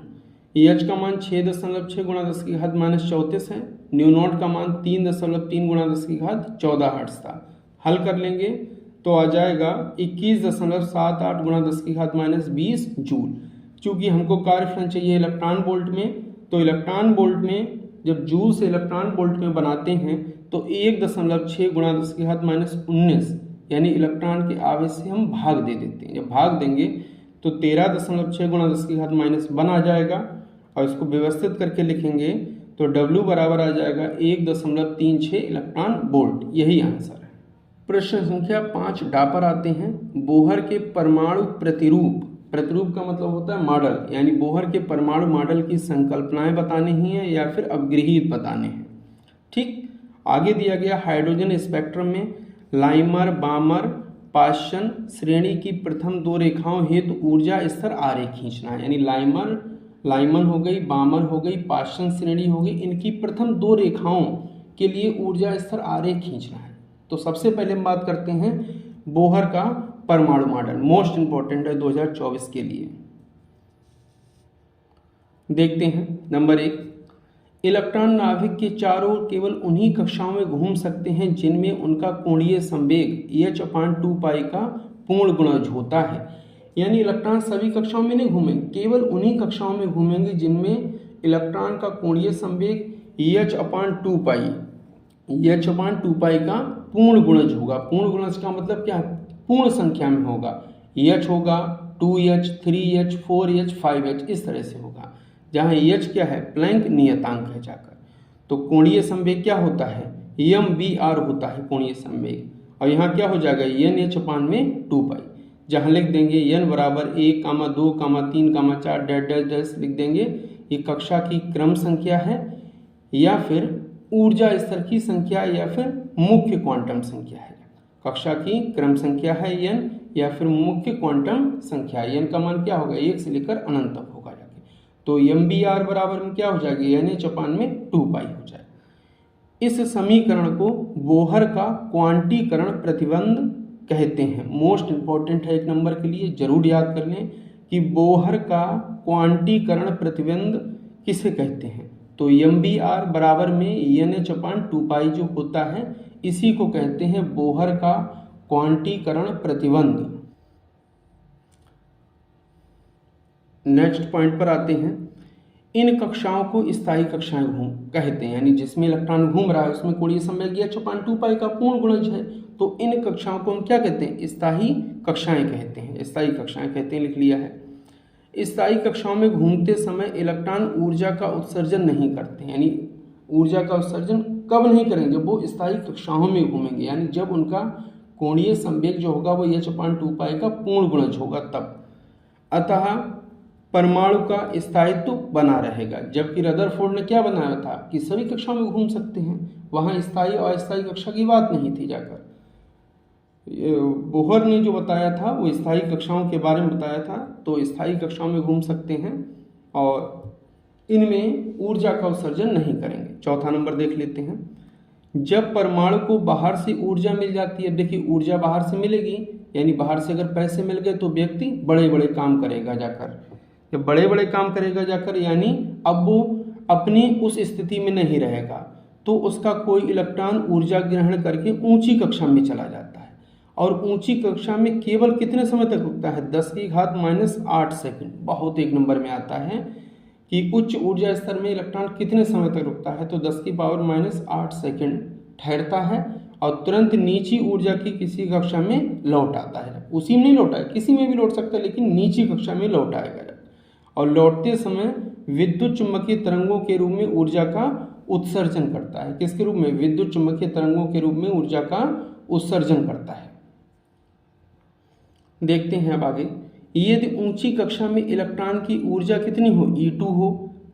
H का मान 6.6 गुणा 10 की घात माइनस 34 है। न्यू नॉट का मान 3.3 गुणा 10 की घात 14 हर्ट्ज था। हल कर लेंगे तो आ जाएगा 21.78 गुणा 10 की घात माइनस 20 जूल। चूँकि हमको कार्यफलन चाहिए इलेक्ट्रॉन वोल्ट में, तो इलेक्ट्रॉन वोल्ट में जब जूल से इलेक्ट्रॉन वोल्ट में बनाते हैं तो 1.6 गुणा 10 की घात माइनस 19 यानी इलेक्ट्रॉन के आवेश से हम भाग दे देते हैं। जब भाग देंगे तो 13.6 गुणा 10 की घात माइनस 1 आ जाएगा। और इसको व्यवस्थित करके लिखेंगे तो W बराबर आ जाएगा 1.36 इलेक्ट्रॉन वोल्ट। यही आंसर है। प्रश्न संख्या 5 डा पर आते हैं। बोहर के परमाणु प्रतिरूप, प्रतिरूप का मतलब होता है मॉडल, यानी बोहर के परमाणु मॉडल की संकल्पनाएं बतानी ही है या फिर अपगृहीत बताने हैं। ठीक, आगे दिया गया हाइड्रोजन स्पेक्ट्रम में लाइमर बामर पाश्चन श्रेणी की प्रथम 2 रेखाओं हेतु ऊर्जा स्तर आरेख खींचना है। यानी लाइमन हो गई, बामर हो गई, पाश्चन श्रेणी हो गई, इनकी प्रथम 2 रेखाओं के लिए ऊर्जा स्तर आरेख खींचना है। तो सबसे पहले हम बात करते हैं बोहर का परमाणु मॉडल, मोस्ट इंपॉर्टेंट है 2024 के लिए। देखते हैं नंबर 1, इलेक्ट्रॉन नाभिक के चारों ओर केवल उन्हीं कक्षाओं में घूम सकते हैं जिनमें उनका कोणीय संवेग h/2π का पूर्ण गुणज होता है। यानी इलेक्ट्रॉन सभी कक्षाओं में नहीं घूमेंगे, केवल उन्हीं कक्षाओं में घूमेंगे जिनमें इलेक्ट्रॉन का कोणीय संवेग h/2π का पूर्ण गुणज होगा। पूर्ण गुणज का मतलब क्या है, पूर्ण संख्या में होगा। h होगा 2h 3h 4h 5h इस तरह से होगा, जहाँ h क्या है, प्लैंक नियतांक है जाकर। तो कोणीय संवेग क्या होता है, mvr होता है कोणीय संवेग। और यहाँ क्या हो जाएगा, nh/2π, जहाँ लिख देंगे n बराबर 1, 2, 3, 4 डैश लिख देंगे। ये कक्षा की क्रम संख्या है या फिर ऊर्जा स्तर की संख्या या फिर मुख्य क्वांटम संख्या है। कक्षा की क्रम संख्या है n या फिर मुख्य क्वांटम संख्या। n का मान क्या होगा, 1 से लेकर अनंत तक होगा जाके। तो mvr बराबर में क्या हो जाएगा, nh/2π हो जाएगा। इस समीकरण को बोहर का क्वांटीकरण प्रतिबंध कहते हैं। मोस्ट इंपॉर्टेंट है 1 नंबर के लिए, जरूर याद कर लें कि बोहर का क्वांटीकरण प्रतिबंध किसे कहते हैं। तो mvr बराबर में nh/2π जो होता है, इसी को कहते हैं बोहर का क्वांटीकरण प्रतिबंध। नेक्स्ट पॉइंट पर आते हैं। इन कक्षाओं को स्थायी कक्षाएं कहते हैं, यानी जिसमें इलेक्ट्रॉन घूम रहा है उसमें कोणीय संवेग h/2π का पूर्ण गुणज है। तो इन कक्षाओं को हम क्या कहते हैं, स्थायी कक्षाएं कहते हैं। स्थायी कक्षाएं कहते हैं, लिख लिया है। स्थायी कक्षाओं में घूमते समय इलेक्ट्रॉन ऊर्जा का उत्सर्जन नहीं करते, यानी ऊर्जा का उत्सर्जन कब नहीं करेंगे, जब वो स्थायी कक्षाओं में घूमेंगे, यानी जब उनका कोणीय संवेग जो होगा वो h/2π का पूर्ण गुणज होगा तब। अतः परमाणु का स्थायित्व बना रहेगा। जबकि रदरफोर्ड ने क्या बनाया था कि सभी कक्षाओं में घूम सकते हैं, वहाँ स्थायी और अस्थायी कक्षा की बात नहीं थी। जाकर बोहर ने जो बताया था वो स्थायी कक्षाओं के बारे में बताया था, तो स्थायी कक्षाओं में घूम सकते हैं और इनमें ऊर्जा का उत्सर्जन नहीं करेंगे। चौथा नंबर देख लेते हैं, जब परमाणु को बाहर से ऊर्जा मिल जाती है, देखिए ऊर्जा बाहर से मिलेगी, यानी बाहर से अगर पैसे मिल गए तो व्यक्ति बड़े बड़े काम करेगा जाकर, जब बड़े बड़े काम करेगा जाकर यानी अब वो अपनी उस स्थिति में नहीं रहेगा, तो उसका कोई इलेक्ट्रॉन ऊर्जा ग्रहण करके ऊंची कक्षा में चला जाता है। और ऊंची कक्षा में केवल कितने समय तक रुकता है, 10⁻⁸ सेकंड। बहुत एक नंबर में आता है कि उच्च ऊर्जा स्तर में इलेक्ट्रॉन कितने समय तक रुकता है, तो 10⁻⁸ सेकंड ठहरता है और तुरंत नीची ऊर्जा की किसी कक्षा में लौट आता है। उसी में नहीं लौटा है, किसी में भी लौट सकता है, लेकिन नीची कक्षा में लौट आएगा। और लौटते समय विद्युत चुम्बकीय तरंगों के रूप में ऊर्जा का उत्सर्जन करता है। किसके रूप में, विद्युत चुम्बकीय तरंगों के रूप में ऊर्जा का उत्सर्जन करता है। देखते हैं अब आगे, यदि ऊंची कक्षा में इलेक्ट्रॉन की ऊर्जा कितनी हो, E2 हो,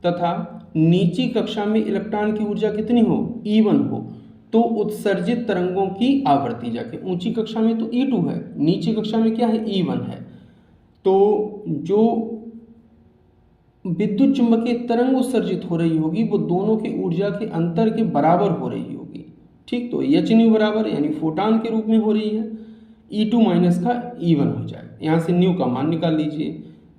तथा नीची कक्षा में इलेक्ट्रॉन की ऊर्जा कितनी हो, E1 हो, तो उत्सर्जित तरंगों की आवृत्ति, जाके ऊंची कक्षा में तो E2 है, नीची कक्षा में क्या है, E1 है, तो जो विद्युत चुम्बकीय तरंग उत्सर्जित हो रही होगी वो दोनों के ऊर्जा के अंतर के बराबर हो रही होगी। ठीक, तो एच न्यू बराबर यानी फोटान के रूप में हो रही है, E2 माइनस का E1 हो जाएगा। यहाँ से न्यू का मान निकाल लीजिए,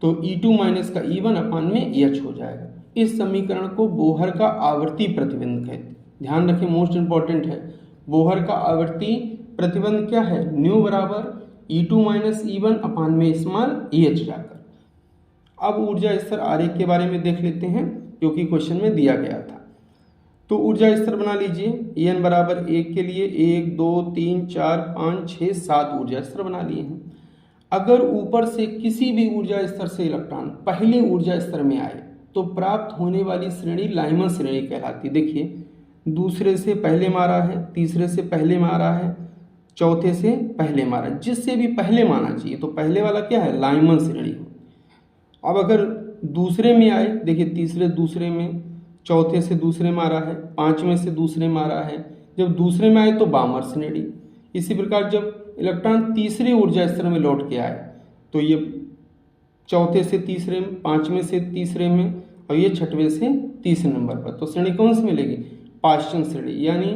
तो E2 माइनस का E1 अपान में H हो जाएगा। इस समीकरण को बोहर का आवर्ती प्रतिबंध कहते हैं। ध्यान रखें, मोस्ट इंपॉर्टेंट है, बोहर का आवर्ती प्रतिबंध क्या है, न्यू बराबर E2 माइनस E1 अपान में स्मॉल H जाकर। अब ऊर्जा स्तर आरेख के बारे में देख लेते हैं, जो कि क्वेश्चन में दिया गया था। तो ऊर्जा स्तर बना लीजिए, En बराबर 1 के लिए 1 2 3 4 5 6 7 ऊर्जा स्तर बना लिए हैं। अगर ऊपर से किसी भी ऊर्जा स्तर से इलेक्ट्रॉन पहले ऊर्जा स्तर में आए तो प्राप्त होने वाली श्रेणी लाइमन श्रेणी कहलाती। देखिए, दूसरे से पहले मारा है, तीसरे से पहले मारा है, चौथे से पहले मारा, जिससे भी पहले माना चाहिए, तो पहले वाला क्या है, लाइमन श्रेणी। अब अगर दूसरे में आए, देखिए तीसरे दूसरे में, चौथे से दूसरे मारा है, पांचवें से दूसरे मारा है, जब दूसरे में आए तो बामर श्रेणी। इसी प्रकार जब इलेक्ट्रॉन तीसरे ऊर्जा स्तर में लौट के आए तो ये चौथे से तीसरे में, पांचवें से तीसरे में, और ये छठवें से तीसरे नंबर पर, तो श्रेणी कौन सी मिलेगी, पाश्चन श्रेणी। यानी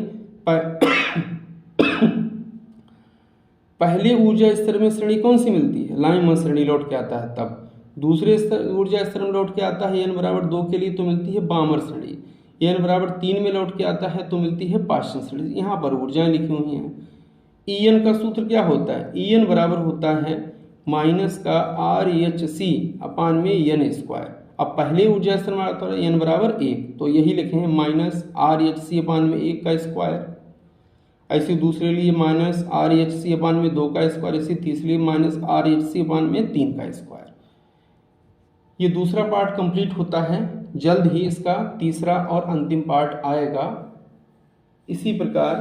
पहले ऊर्जा स्तर में श्रेणी कौन सी मिलती है, लाइमन श्रेणी लौट के आता है। तब दूसरे ऊर्जा स्तर में लौट के आता है n बराबर 2 के लिए तो मिलती है बामर श्रेणी, n बराबर 3 में लौट के आता है तो मिलती है पाश्चन श्रेणी। यहाँ पर ऊर्जाएं लिखी हुई हैं। En का सूत्र क्या होता है, En बराबर होता है माइनस का RH अपान में n स्क्वायर। अब पहले ऊर्जा स्तर में आता है n बराबर 1, तो यही लिखे हैं माइनस RH अपान में 1 का स्क्वायर। ऐसे दूसरे लिए माइनस RH अपान में 2 का स्क्वायर, इसी तीसरे लिए माइनस RH अपान में 3 का स्क्वायर। ये दूसरा पार्ट कंप्लीट होता है, जल्द ही इसका तीसरा और अंतिम पार्ट आएगा। इसी प्रकार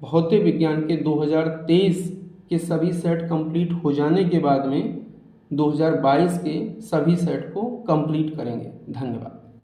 भौतिक विज्ञान के 2023 के सभी सेट कंप्लीट हो जाने के बाद में 2022 के सभी सेट को कंप्लीट करेंगे। धन्यवाद।